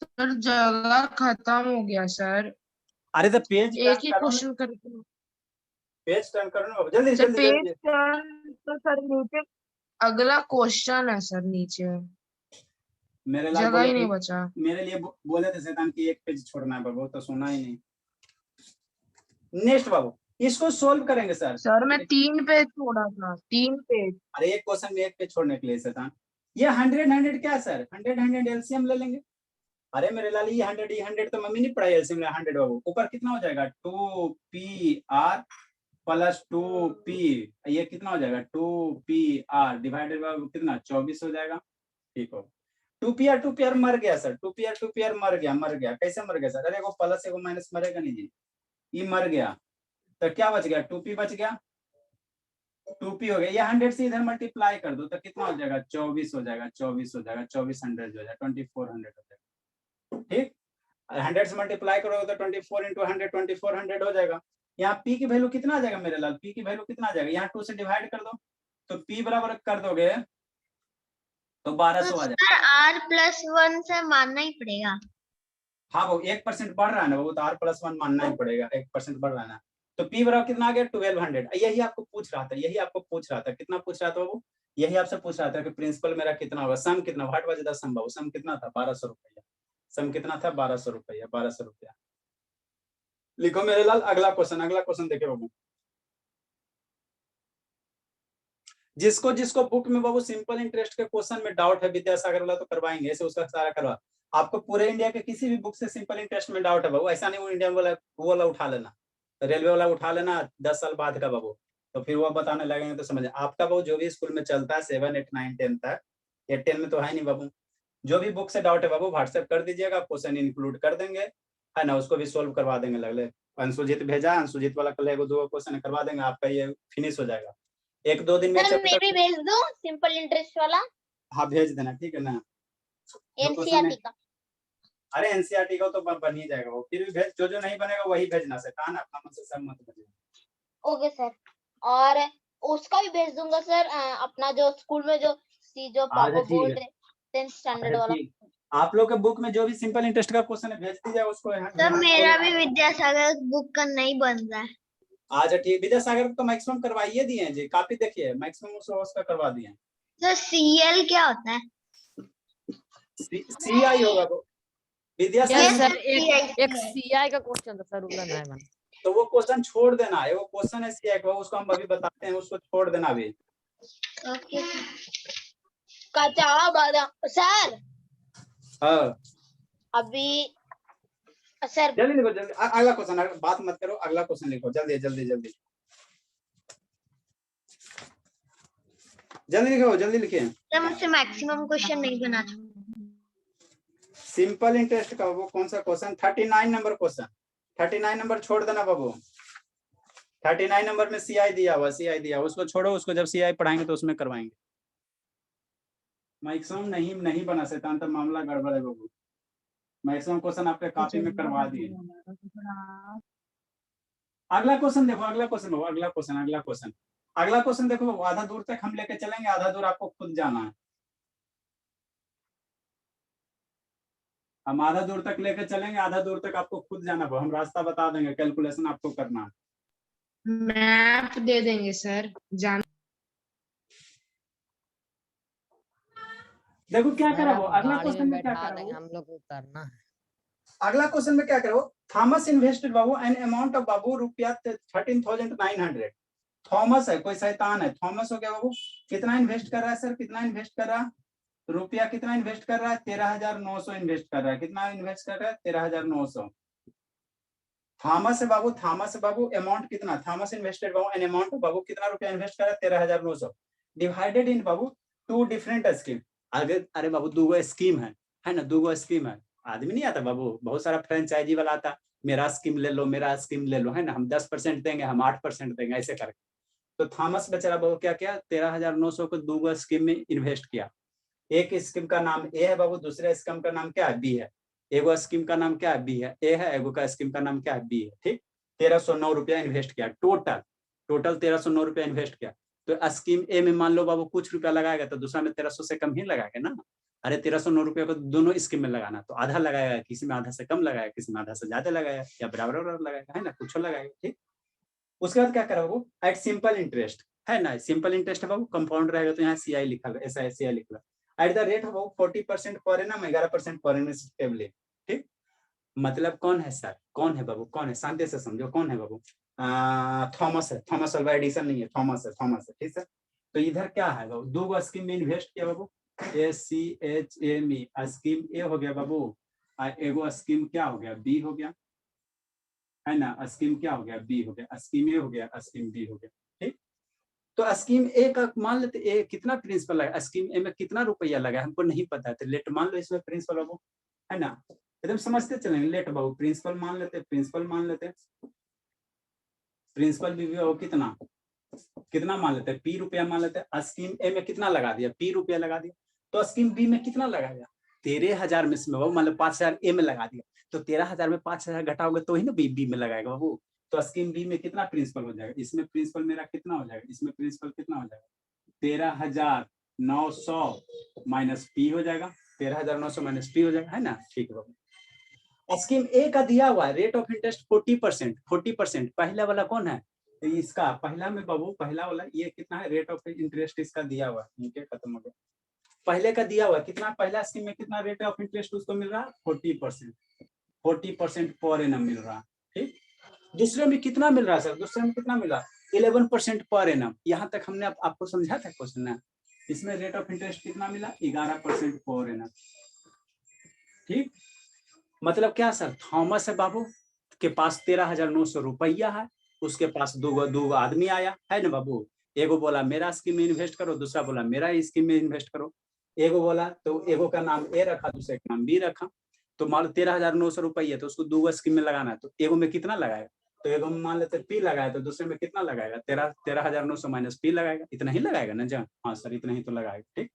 सर जगह खत्म हो गया सर। अरे तो पेज एक ही क्वेश्चन करके पेज टर्न करो ना, जल्दी सर, जल्दी पेज जल्दी। टर्न तो सर नीचे अगला क्वेश्चन है सर, नीचे मेरे लिए जगह ही नहीं बचा। मेरे लिए बोले थे शैतान की 1 पेज छोड़ना है बाबू, तो सुना ही नहीं। नेक्स्ट बाबू, इसको सोल्व करेंगे सर। सर मैं 3 पेज छोड़ा था, 3 पेज। अरे एक क्वेश्चन में 1 पेज छोड़ने के लिए शैतान। ये 100 क्या है सर, 100 एलसीएम ले लेंगे। अरे मेरे लाल, ये 100 तो मम्मी नहीं पढ़ाई, एलसीएम 100 बाबू, ऊपर कितना हो जाएगा, 2PR प्लस 2P, ये कितना हो जाएगा, 2PR डिवाइडेड बाय कितना, 24 हो जाएगा। ठीक हो। 2 पेयर मर गया सर, 2 पेयर मर गया कैसे मर गया सर? अरे एगो प्लस एगो माइनस मरेगा नहीं जी, ये मर गया तो क्या बच गया? 2p बच गया, 2p हो गया। ये 100 से इधर मल्टीप्लाई कर दो तो कितना हो जाएगा? 24 हो जाएगा, 24 हो जाएगा, 2400 हो जाएगा, 2400 हो जाएगा। ठीक, 100 से मल्टीप्लाई करोगे तो 24 इंटू 100 2400 हो जाएगा। यहाँ p की वैल्यू कितना आ जाएगा मेरे लाल? p की वैल्यू कितना आ जाएगा? यहाँ 2 से डिवाइड कर दो तो p बराबर कर दोगे तो 1200 आ जाएगा। R+1 से मानना ही पड़ेगा। हाँ वो 1% बढ़ रहा है ना वो, तो R+1 मानना ही पड़ेगा, 1% बढ़ रहा है ना। तो p बराबर कितना आ गया? 1200। यही आपको पूछ रहा था, यही आपको पूछ रहा था, कितना पूछ रहा था वो? यही आपसे पूछ रहा था कि प्रिंसिपल मेरा कितना होगा, सम कितना, व्हाट वाज द सम? सम कितना था? 1200 रुपया। सम कितना था? 1200 रुपया, 1200 रुपया। लिखो मेरे लाल अगला क्वेश्चन, अगला क्वेश्चन देखे बाबू। जिसको जिसको बुक में बाबू सिंपल इंटरेस्ट के क्वेश्चन में डाउट है विद्यासागर वाला तो करवाएंगे, ऐसे उसका सारा करवा। आपको पूरे इंडिया के किसी भी बुक से सिंपल इंटरेस्ट में डाउट है बाबू, ऐसा नहीं वो इंडिया वाला वो वाला उठा लेना, रेलवे वाला उठा लेना 10 साल बाद का बाबू, तो फिर वो बताने लगेंगे तो समझ आपका बाबू जो भी स्कूल में चलता है 7, 8, 9, 10 तक, या 10 में तो है नहीं बाबू। जो भी बुक से डाउट है बाबू व्हाट्सएप कर दीजिएगा, क्वेश्चन इंक्लूड कर देंगे, है ना, उसको भी सोल्व करवा देंगे। लगले अंशुजीत भेजा, अंशुजीत वाला कल एगो 2 क्वेश्चन करवा देंगे, आपका ये फिनिश हो जाएगा 1-2 दिन में। सर मैं भी भेज दूं सिंपल इंटरेस्ट वाला? हाँ भेज देना, ठीक है ना। एनसीईआरटी का? अरे एनसीईआरटी का तो बन ही जाएगा वो, फिर भी भेज, जो नहीं बनेगा वही भेजना सर, कहा ना अपना मन से सब मत भेजना। ओके सर, और उसका भी भेज दूंगा सर, अपना जो स्कूल में जो पापा बोल रहे 10th स्टैंडर्ड वाला। आप लोग के बुक में जो भी सिंपल इंटरेस्ट का क्वेश्चन है भेज दीजिए उसको। सर मेरा भी विद्यासागर बुक का नहीं बन रहा है। अच्छा ठीक, विद्यासागर तो मैक्सिमम करवाइए दिए हैं जी, कॉपी देखिए मैक्सिमम उसका करवा दिए हैं। सर सीएल क्या होता है? सीआई होगा वो विद्यासागर सर एक सीआई का क्वेश्चन था सर, उला नहीं बना। तो वो क्वेश्चन छोड़ देना है, वो क्वेश्चन है सीआई का, उसको हम अभी बताते हैं, उसको छोड़ देना अभी। ओके कच्चा बादाम सर। हाँ अभी सर जल्दी लिखो, जल्दी अगला क्वेश्चन, बात मत करो, अगला क्वेश्चन लिखो जल्दी जल्दी जल्दी जल्दी लिखो, जल्दी लिखिए। सर मुझसे मैक्सिमम क्वेश्चन नहीं बना। सिंपल इंटरेस्ट का वो कौन सा क्वेश्चन? 39 नंबर क्वेश्चन, 39 नंबर छोड़ देना बाबू। 39 नंबर में सीआई दिया हुआ, सीआई दिया उसको छोड़ो, उसको जब सीआई पढ़ाएंगे तो उसमें करवाएंगे। मैक्सिमम नहीं बना सकता तो मामला गड़बड़ है बाबू, मैक्सिमम क्वेश्चन आपके कॉपी में करवा दिए। अगला क्वेश्चन देखो, अगला क्वेश्चन बाबू, अगला क्वेश्चन, अगला क्वेश्चन, अगला क्वेश्चन देखो बाबू। आधा दूर तक हम लेके चलेंगे, आधा दूर आपको खुद जाना है। हम आधा दूर तक लेकर चलेंगे, आधा दूर तक आपको खुद जाना पड़ेगा, हम रास्ता बता देंगे, कैलकुलेशन आपको करना है। मैप दे देंगे सर जान। देखो क्या करा वो अगला क्वेश्चन में, क्या बैठा करा देंगे वो हम लोग को उतरना है। अगला क्वेश्चन में क्या करो, थॉमस इन्वेस्टेड बाबू एन अमाउंट ऑफ बाबू रुपया 13,900। थॉमस है, कोई शैतान है, थॉमस हो गया बाबू, कितना इन्वेस्ट कर रहा है सर? कितना इन्वेस्ट कर रहा है? रुपया कितना इन्वेस्ट कर रहा है? 13,900 इन्वेस्ट कर रहा है। कितना इन्वेस्ट कर रहा है? 13,900। थॉमस है बाबू, थॉमस है बाबू, अमाउंट कितना? थॉमस इन्वेस्टेड बाबू एन अमाउंट बाबू, कितना रुपया इन्वेस्ट कर रहा है? 13,900 डिवाइडेड इन बाबू 2 डिफरेंट स्कीम। अरे बाबू 2 स्कीम है ना, 2 स्कीम है। आदमी नहीं आता बाबू, बहुत सारा फ्रेंचाइजी वाला आता, मेरा स्कीम ले लो, मेरा स्कीम ले लो, है ना, हम 10% देंगे, हम 8% देंगे, ऐसे करके। तो थॉमस बेचारा बाबू क्या किया, 13,900 को 2 स्कीम में इन्वेस्ट किया। एक स्कीम का नाम ए है बाबू, दूसरे स्कीम का नाम क्या है? बी है। एगो स्कीम का नाम क्या है? बी है। ए है, एगो का स्कीम का नाम क्या है? बी है। ठीक, 1309 रुपया इन्वेस्ट किया, टोटल 1309 रुपया इन्वेस्ट किया। तो स्कीम ए में मान लो बाबू कुछ रुपया लगाएगा तो दूसरा में 1300 से कम ही लगाएगा ना। अरे 1309 रुपया को दोनों स्कीम में लगाना, तो आधा लगाएगा, किसी में आधा से कम लगाएगा, किसी में आधा से ज्यादा लगाएगा, या बराबर लगाएगा, है ना, कुछ लगाएगा। ठीक, उसके बाद क्या करा बाबू, एट सिंपल इंटरेस्ट, है ना, सिंपल इंटरेस्ट है बाबू, कंपाउंड रहेगा तो यहाँ सीआई लिखा, ऐसा सीआई लिखा, at the rate of 40% per annum, 11% per annum stably. ठीक, मतलब कौन है सर? कौन है बाबू? कौन है? शांति से समझो, कौन है बाबू? थॉमस है, थॉमस अल्वा एडिसन नहीं है, थॉमस है, थॉमस है। ठीक है, तो इधर क्या है बाबू, 2 स्कीम में इन्वेस्ट किया बाबू, SCHME स्कीम ए हो गया बाबू, एगो स्कीम क्या हो गया? बी हो गया, है ना, स्कीम क्या हो गया? बी हो गया, स्कीम ए हो गया, स्कीम बी हो गया। ठीक, तो स्कीम ए का मान लेते ए कितना प्रिंसिपल लगा, स्कीम ए में कितना रुपया लगा हमको नहीं पता है, तो लेट मान लो इसमें प्रिंसिपल बाबू, है ना, एकदम समझते चलेंगे। लेट बाबू प्रिंसिपल मान लेते, प्रिंसिपल मान लेते, प्रिंसिपल भी बाबू कितना कितना मान लेते हैं, पी रुपया मान लेते हैं। स्कीम ए में कितना लगा दिया, पी रुपया लगा दिया। तो स्कीम बी में कितना लगाया, 13,000 में से बाबू मान लो 5,000 ए में लगा दिया, तो 13,000 में 5,000 घटाओगे तो ही ना बी में लगाएगा बाबू। तो स्कीम बी में कितना प्रिंसिपल हो जाएगा, इसमें प्रिंसिपल मेरा कितना हो जाएगा, इसमें प्रिंसिपल कितना हो जाएगा, 13,900 माइनस पी हो जाएगा, 13,900 माइनस पी हो जाएगा, है ना। ठीक है बाबू। स्कीम ए का दिया हुआ है रेट ऑफ इंटरेस्ट 40%, 40%। पहला वाला कौन है, इसका पहला में बाबू, पहला वाला ये कितना है रेट ऑफ इंटरेस्ट इसका दिया हुआ है, खत्म हो गया। पहले का दिया हुआ कितना, पहला स्कीम में कितना रेट ऑफ इंटरेस्ट उसको मिल रहा है 40%, 40% पर एनम मिल रहा है। ठीक, दूसरे में कितना मिल रहा है सर, दूसरे में कितना मिला 11% पर एनम। यहाँ तक हमने आपको समझा था क्वेश्चन ना, इसमें रेट ऑफ इंटरेस्ट कितना मिला 11% पर एनम। ठीक, मतलब क्या सर, थॉमस है बाबू के पास 13,900 रुपया है, उसके पास दो आदमी आया है ना बाबू, एगो बोला मेरा स्कीम में इन्वेस्ट करो, दूसरा बोला मेरा स्कीम में इन्वेस्ट करो। एगो बोला तो एगो का नाम ए रखा, दूसरे का नाम बी रखा। तो मान लो 13,900 रुपया, तो उसको दो स्कीम में लगाना है, तो एगो में कितना लगाएगा, तो एगो में मान लेते पी लगाया, तो दूसरे में कितना लगाएगा 13,900 माइनस पी लगाएगा, इतना ही लगाएगा ना जान, हाँ सर इतना ही तो लगाएगा। ठीक,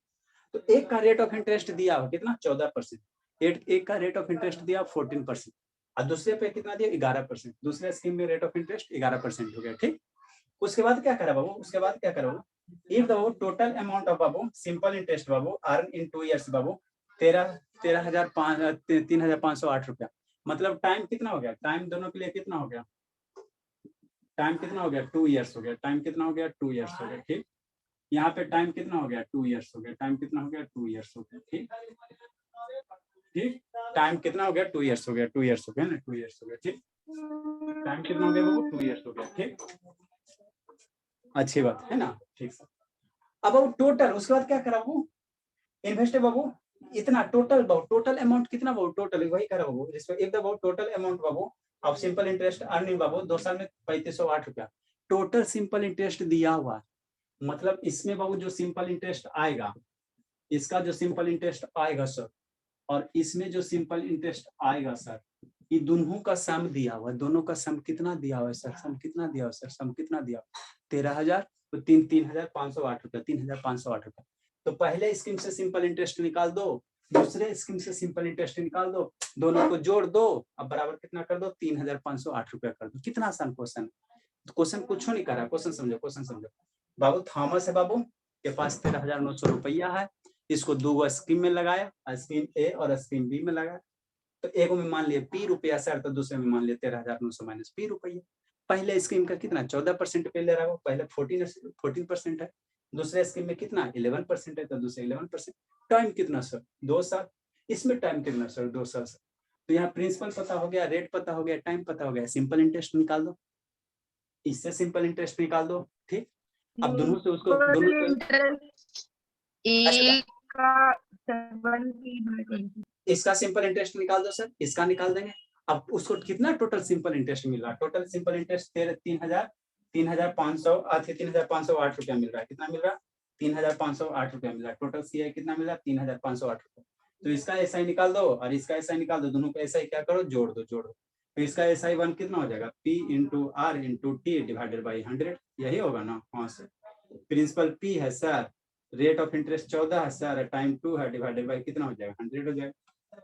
तो एक का रेट ऑफ इंटरेस्ट दिया हुआ कितना 14%, एक का रेट ऑफ इंटरेस्ट दिया 14%, और दूसरे पे कितना दिया 11%, दूसरे स्कीम में रेट ऑफ इंटरेस्ट 11% हो गया। ठीक, उसके बाद क्या करा बाबू, उसके बाद क्या करो, if the total amount of Babu simple interest Babu earn in 2 years बाबू 3,508 रुपया। मतलब टाइम कितना हो गया, टाइम दोनों के लिए कितना हो गया, टाइम कितना हो गया 2 years हो गया, टाइम कितना हो गया 2 years हो गया। ठीक, यहाँ पे टाइम कितना हो गया 2 years हो गया, टाइम कितना हो गया 2 years हो गया। ठीक, ठीक, टाइम कितना हो गया 2 years हो गया, 2 years हो गया ना, 2 years हो गया। ठीक, टाइम कितना हो गया बाबू 2 years हो गया। ठीक, अच्छी बात है ना। ठीक सर, अब बाबू टोटल उसके बाद क्या करा बाबू, इन्वेस्ट बाबू इतना टोटल बाबू, टोटल अमाउंट कितना बाबू, टोटल वही करा बाबू, जिसमें एक बाबू टोटल अमाउंट बाबू अब सिंपल इंटरेस्ट अर्निंग बाबू 2 साल में 3,508 रुपया टोटल सिंपल इंटरेस्ट दिया हुआ। मतलब इसमें बाबू जो सिंपल इंटरेस्ट आएगा, इसका जो सिंपल इंटरेस्ट आएगा सर, और इसमें जो सिंपल इंटरेस्ट आएगा सर, ये दोनों का सम दिया हुआ है, दोनों का सम कितना दिया हुआ है सर, सम कितना दिया हुआ सर, सम कितना दिया 13,000 तो 3,508 रुपया, 3,508 रुपया। तो पहले स्कीम से सिंपल इंटरेस्ट निकाल दो, दूसरे स्कीम से सिंपल इंटरेस्ट निकाल दो, दोनों को जोड़ दो, अब बराबर कितना कर दो 3,508 रुपया कर दो। कितना आसान क्वेश्चन, क्वेश्चन कुछ नहीं कर रहा, क्वेश्चन समझो, क्वेश्चन समझो बाबू। थॉमस है बाबू के पास 13,900 रुपया है, इसको दो स्कीम में लगाया, स्कीम ए और स्कीम बी में लगाया। तो एक में मान लिया पी रुपया सर, तो दूसरे में मान लिया 13,900 माइनस पी रुपया। पहले स्कीम का कितना 14% पे ले रहा है, पहले 14% है, दूसरे स्कीम में कितना 11% है, तो दूसरे 11%। टाइम कितना सर 2 साल, इसमें टाइम कितना सर 2 साल सर। तो यहाँ प्रिंसिपल पता हो गया, रेट पता हो गया, टाइम पता हो गया, सिंपल इंटरेस्ट निकाल दो, इससे सिंपल इंटरेस्ट निकाल दो। ठीक, अब दोनों से उसको इसका सिंपल इंटरेस्ट निकाल दो सर, इसका निकाल देंगे। अब उसको कितना टोटल सिंपल इंटरेस्ट मिल रहा है, टोटल सिंपल इंटरेस्ट 3,508 रुपया मिल रहा है। कितना मिल रहा है 3,508 रुपया मिल रहा है, टोटल सी कितना मिल रहा है 3,508 रुपया। तो इसका एसआई निकाल दो और इसका एसआई निकाल दो, दोनों का एसआई क्या करो जोड़ दो, जोड़ दो। तो इसका एसआई 1 कितना हो जाएगा P into R into T divided by 100, यही होगा ना। हाँ सर, प्रिंसिपल P है सर, रेट ऑफ इंटरेस्ट 14 है सर, टाइम 2 है, डिवाइडेड बाई कितना हो जाएगा 100 हो जाएगा।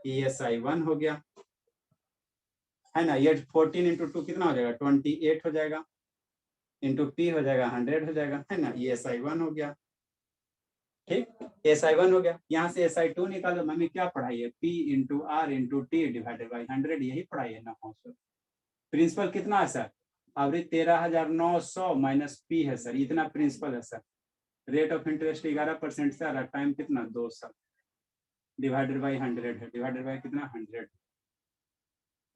ESI 1 हो गया है ना, ये 14 इंटू 2 कितना हो जाएगा 28 हो जाएगा, इंटू P हो जाएगा 100 हो जाएगा, है ना। ESI 1 हो गया। ठीक, SI 1 हो गया। यहाँ से SI 2 निकालो, मम्मी क्या पढ़ाई है P into R into T divided by 100, यही पढ़ाई है ना। प्रिंसिपल कितना है सर, अभी 13,900 माइनस पी है सर, इतना प्रिंसिपल है sir. Rate of interest 11% sir, time कितना 2 साल, डिवाइडेड बाई 100 है, डिवाइडेड बाई कितना 100,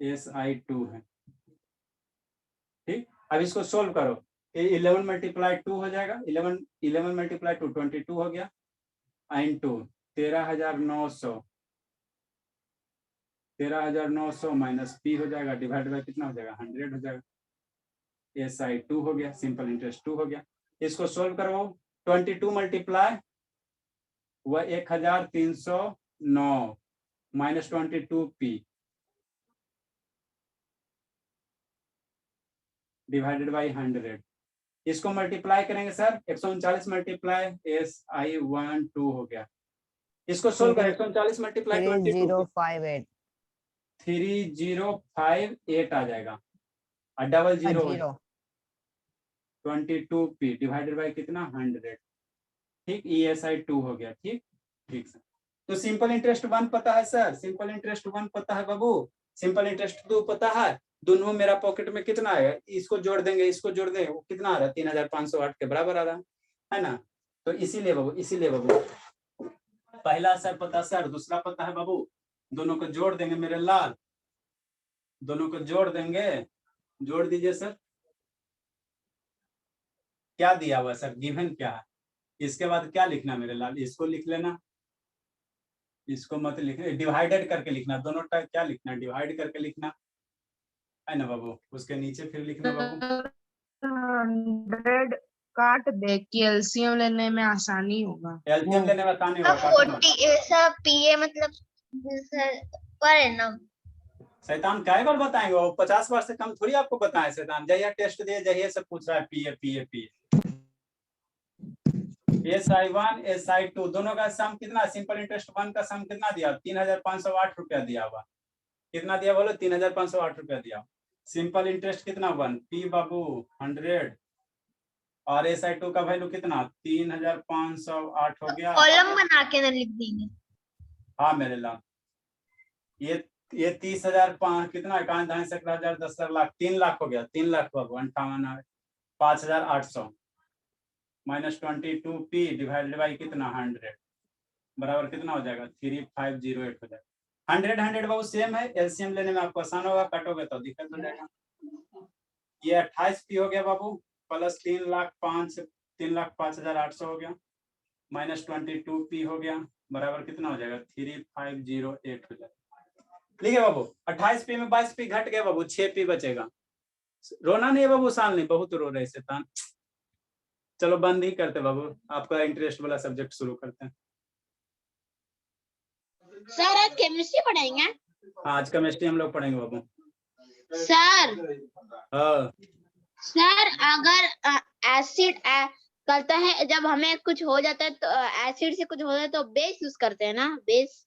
SI 2 है। ठीक, अब इसको सोल्व करो, 11 मल्टीप्लाई 2 हो जाएगा, 11 मल्टीप्लाई 2 22 हो गया, इंटू 13,900 माइनस पी हो जाएगा, डिवाइड बाय कितना हो जाएगा 100 हो जाएगा। SI 2 हो गया, सिंपल इंटरेस्ट 2 हो गया। इसको सोल्व करो। 22 मल्टीप्लाई वह 1309 माइनस 22p डिवाइडेड बाई 100। इसको मल्टीप्लाई करेंगे सर, 139 मल्टीप्लाई SI12 हो गया। इसको सोल्व करें, 139 मल्टीप्लाई 3058 3058 आ जाएगा और double zero 22p divided by कितना 100। ठीक, ESI2 हो गया। ठीक ठीक सर। तो सिंपल इंटरेस्ट 1 पता है सर, सिंपल इंटरेस्ट 1 पता है बाबू, सिंपल इंटरेस्ट 2 पता है। दोनों मेरा पॉकेट में कितना है, इसको जोड़ देंगे इसको जोड़ देंगे, वो कितना आ रहा है 3508 के बराबर आ रहा है ना। तो इसीलिए बाबू पहला सर पता सर, दूसरा पता है बाबू, दोनों को जोड़ देंगे मेरे लाल, दोनों को जोड़ देंगे। जोड़ दीजिए सर। क्या दिया हुआ सर, गिवन क्या है। इसके बाद क्या लिखना मेरे लाल, इसको लिख लेना, इसको मत लिखना, डिवाइडेड करके लिखना। दोनों टाइप क्या लिखना, डिवाइड करके लिखना है ना बाबू। उसके नीचे फिर लिखना बाबू 100 काट दे कि एलसीएम लेने में आसानी होगा। एलसीएम लेने में आसानी होगा। काटो मत। 40 सब पीए मतलब पर है ना। शैतान काय बार बताएंगे, वो 50 बार से कम थोड़ी आपको बताए शैतान। जहिया टेस्ट दिए जहिया सब पूछ रहा है पीए। SI1 SI2 दोनों का सम कितना, सिंपल इंटरेस्ट 1 का सम कितना दिया 3508 रुपया दिया हुआ। कितना दिया बोलो 3508 रुपया दिया। सिंपल इंटरेस्ट कितना 1 P बाबू 100 और SI2 का वैल्यू कितना 3508 हो गया। कॉलम बना के ना लिख देंगे। हाँ मेरे लाल, ये 30,005 कितना 51,000 10 लाख 3 लाख हो गया। 3 लाख बाबू 58 5800 माइनस 22p डिवाइडेड बाई कितना 100 बराबर कितना हो जाएगा 3508 हो जाएगा। 100 बाबू सेम है, एलसीएम लेने में आपको आसान होगा, काटोगे तो दिक्कत हो जाएगा। ये 28p हो गया बाबू प्लस 3,05,800 हो गया माइनस 22p हो गया बराबर कितना हो जाएगा 3508 हो जाएगा। ठीक है बाबू, 28p में 22p घट गया बाबू, 6p बचेगा। रोना नहीं है बाबू, साल नहीं, बहुत रो रहे शैतान। चलो बंद ही करते बाबू, आपका इंटरेस्ट वाला सब्जेक्ट शुरू करते हैं। सर आज केमिस्ट्री पढ़ाएंगे। आज केमिस्ट्री हम लोग पढ़ेंगे बाबू। सर हाँ सर अगर एसिड करता है, जब हमें कुछ हो जाता है तो एसिड से कुछ हो जाता है तो बेस यूज करते हैं ना, बेस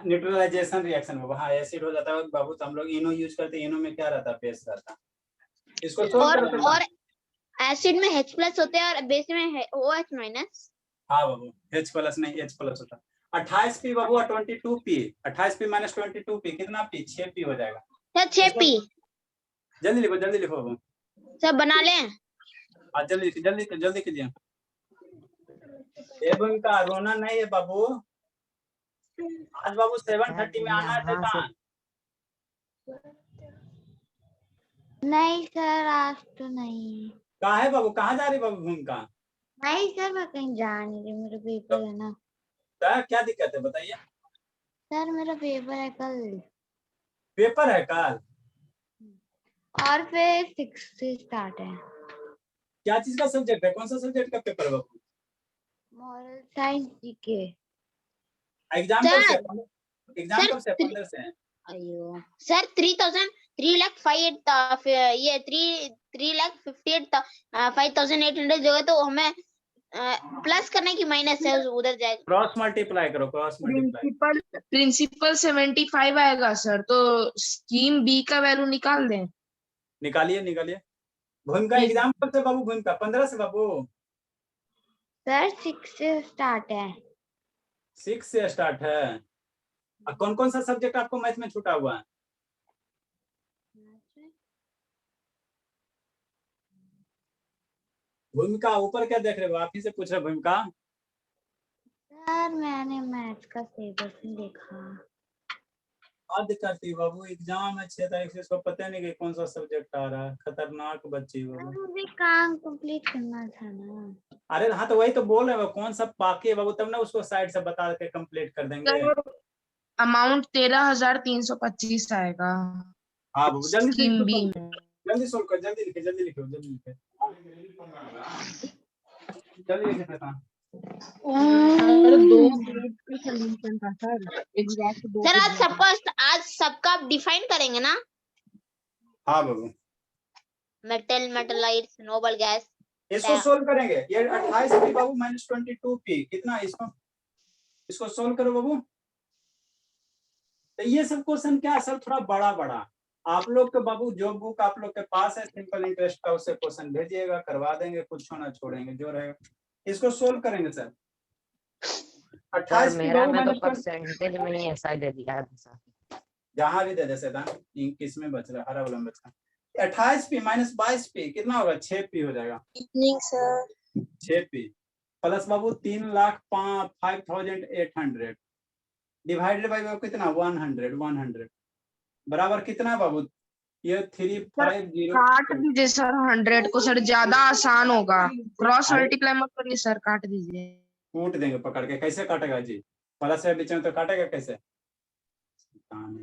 न्यूट्रलाइजेशन रिएक्शन बाबू। हाँ एसिड हो जाता है बाबू तो हम लोग इनो यूज करते हैं। इनो में क्या रहता है, बेस रहता है। इसको और एसिड में H+ होते हैं और बेस में OH-। हाँ बाबू H+ नहीं H+ होता है। 28p बाबू 22p 28p माइनस 22p कितना p 6p हो जाएगा। सर 6p जल्दी लिखो बाबू। सब बना लें। आज जल्दी कीजिए। एवं का रोना नहीं है बाबू, आज बाबू 7:30 में आना है शैतान। नहीं सर आज तो नहीं। कहाँ है बाबू, कहाँ जा रही बाबू भूमिका। नहीं सर मैं कहीं जा नहीं रही, मेरा पेपर है ना। सर क्या दिक्कत है बताइए। सर मेरा पेपर है कल। पेपर है कल और फिर 6 से स्टार्ट है। क्या चीज का सब्जेक्ट है, कौन सा सब्जेक्ट का पेपर है बाबू। Moral science GK. एग्जाम कब से, एग्जाम कब से 15 से है। अयो सर 3,00,000 ये 3,58,5,800 जो है तो हमें प्लस करने की माइनस है उधर जाएगा। क्रॉस मल्टीप्लाई करो, क्रॉस मल्टीप्लाई। प्रिंसिपल 75 आएगा सर, तो स्कीम बी का वैल्यू निकाल दें। निकालिए। भूमिका एग्जाम कब से बाबू, भूमिका 15 से बाबू। सर 6 से स्टार्ट है। 6 से स्टार्ट है। कौन कौन सा सब्जेक्ट आपको मैथ में छूटा हुआ है। भूमिका ऊपर क्या देख रहे हो, आप ही से पूछ रहे भूमिका। सर मैंने मैथ का सिलेबस नहीं देखा। हद करती बाबू, एग्जाम है 6 तारीख से, इसको पता नहीं कि कौन सा सब्जेक्ट आ रहा है। खतरनाक बच्ची बाबू। मुझे काम कंप्लीट करना था ना। अरे हाँ तो वही तो बोल रहे हो, कौन सा बाकी है बाबू, तब ना उसको साइड से बता के कंप्लीट कर देंगे। अमाउंट 13,325 आएगा। हाँ बाबू जल्दी स्कीम बी में। जल्दी सोल्व कर, जल्दी लिखे। चलिए शैतान। सर 2 पेज का सॉल्यूशन था सर, एग्जैक्ट 2 सर पेज का। आज सबका डिफाइन करेंगे ना? हाँ बाबू, मेटल, मेटलाइट्स, नोबल गैस। इसको सोल्व करेंगे। ये 28 पी बाबू माइनस 22 पी कितना, इसको सोल्व करो बाबू। तो ये सब क्वेश्चन क्या सर थोड़ा बड़ा बड़ा, आप लोग के बाबू जो बुक आप लोग के पास है सिंपल इंटरेस्ट का, उससे क्वेश्चन भेजिएगा, करवा देंगे, कुछ ना छोड़ेंगे, जो रहेगा इसको सोल्व करेंगे सर। 28 पी मेरा बाबू में तो माइनस परसेंटेज में ही ऐसा दे दिया है सर। जहां भी दे दे सैतान, किस में बच रहा, हरा वाला में बच रहा। 28 पी माइनस 22 पी कितना होगा, 6 पी हो जाएगा। Evening sir. 6 पी प्लस बाबू 3,05,800 डिवाइडेड बाई बाबू कितना 100 बराबर कितना बाबू, ये 350 काट दीजिए सर 100 को सर, ज्यादा आसान होगा। क्रॉस मल्टीप्लाई मत करिए सर, काट दीजिए। कूट देंगे पकड़ के, कैसे काटेगा जी, प्लस है बीच में तो काटेगा कैसे,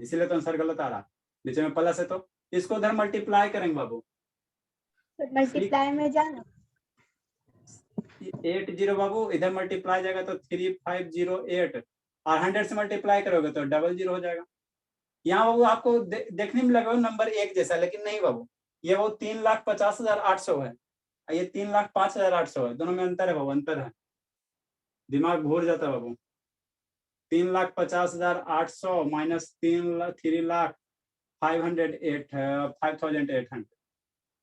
इसीलिए तो आंसर गलत आ रहा, बीच में प्लस है तो इसको उधर मल्टीप्लाई करेंगे बाबू। मल्टीप्लाई में जाना 80 बाबू, इधर मल्टीप्लाई जाएगा तो 3508 और 100 से मल्टीप्लाई करोगे तो 00 हो जाएगा। यहाँ बाबू आपको देखने में लगा नंबर एक जैसा, लेकिन नहीं बाबू, ये वो 3,50,800 है, ये 3,05,800 है, दोनों में अंतर है बाबू, अंतर है, दिमाग घूर जाता है बाबू। 3,50,800 माइनस 3,05,800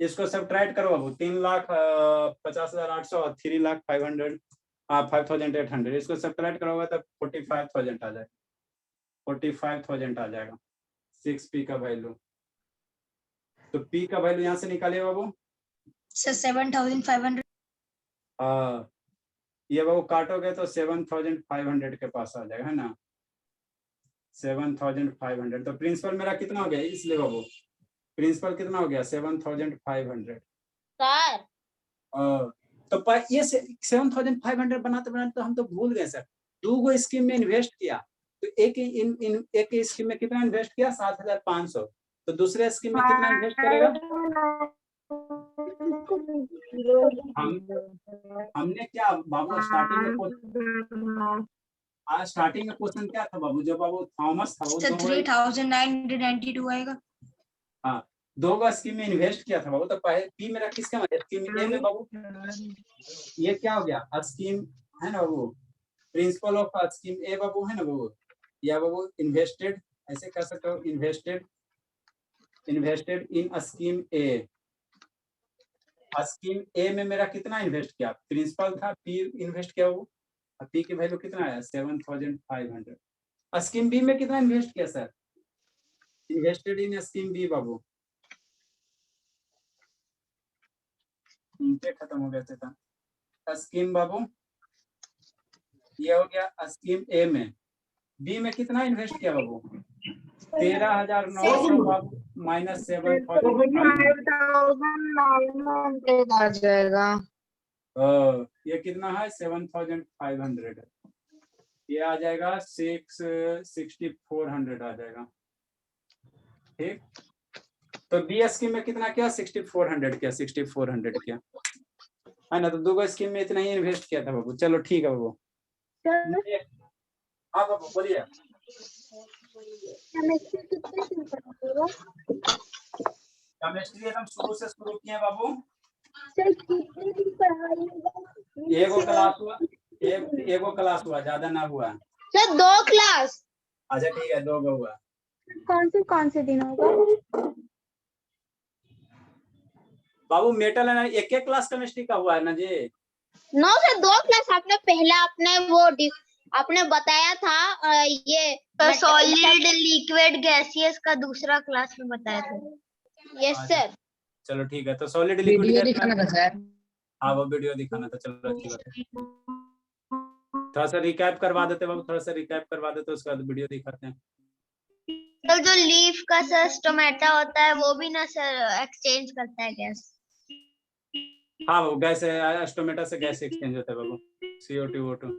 इसको सब्ट्रैक्ट करो बाबू। 3,50,800 और 3,05,800 इसको सब्ट्रैक्ट करोगे तो 45,000 आ जाएगा, 45,000 आ जाएगा 6p का वैल्यू। तो p का वैल्यू यहाँ से निकालिए बाबू सर 7,500। ये बाबू काटोगे तो 7,500 के पास आ जाएगा, है ना, 7,500। तो प्रिंसिपल मेरा कितना हो गया, इसलिए बाबू प्रिंसिपल कितना हो गया 7,500 सर। तो ये 7,500 बनाते बनाते तो हम तो भूल गए सर, 2 स्कीम में इन्वेस्ट किया, तो एक स्कीम में कितना इन्वेस्ट किया 7,500, तो दूसरे स्कीम में कितना इन्वेस्ट करेगा। हमने क्या बाबू स्टार्टिंग में क्वेश्चन क्या था बाबू, जो बाबू थॉमस था वो 3,992 आएगा। हाँ 2 स्कीम में इन्वेस्ट किया था बाबू, तो पी मेरा किसका मतलब स्कीम ए में बाबू, ये क्या हो गया स्कीम है ना बाबू, प्रिंसिपल ऑफ स्कीम ए बाबू है ना बाबू, या बाबू इन्वेस्टेड ऐसे कह सकते हो, invested in scheme A. Scheme A में मेरा कितना इन्वेस्ट किया, प्रिंसिपल था, पी इन्वेस्ट किया वो, पी की वैल्यू कितना आया 7,500। स्कीम बी में कितना इन्वेस्ट किया sir, invested in scheme B बाबू, खत्म हो गया था स्कीम बाबू, ये हो गया स्कीम ए में। बी में कितना इन्वेस्ट किया बाबू 13,900 माइनस 7,500 आ जाएगा। ये कितना है 7,500, ये आ जाएगा 6,400 आ जाएगा, ठीक। तो बी स्कीम में कितना किया 6,400 किया, 6,400 किया, है ना, तो 2 स्कीम में इतना ही इन्वेस्ट किया था बाबू। चलो ठीक है बाबू, हाँ बाबू बोलिए। केमिस्ट्री एकदम शुरू से शुरू किए बाबू, एगो क्लास हुआ ज्यादा ना हुआ सर 2 क्लास। अच्छा ठीक है 2 हुआ। कौन से दिन होगा बाबू मेटल है ना, एक क्लास केमिस्ट्री का हुआ है ना जी। नो सर 2 क्लास, आपने पहला आपने बताया था ये सॉलिड लिक्विड गैसियस का दूसरा क्लास में बताया था। Yes sir. चलो ठीक है, तो सॉलिड लिक्विड वीडियो दिखाना था सर। हाँ वो वीडियो दिखाना था, चलो अच्छी बात है। थोड़ा सा रिकैप करवा देते बाबू, थोड़ा सा रिकैप करवा देते, उसके बाद वीडियो दिखाते हैं। तो जो लीफ का सर स्टोमेटा होता है वो भी ना सर एक्सचेंज करता है गैस। हाँ वो गैस स्टोमेटा से गैस एक्सचेंज होता है बाबू, CO2 O2।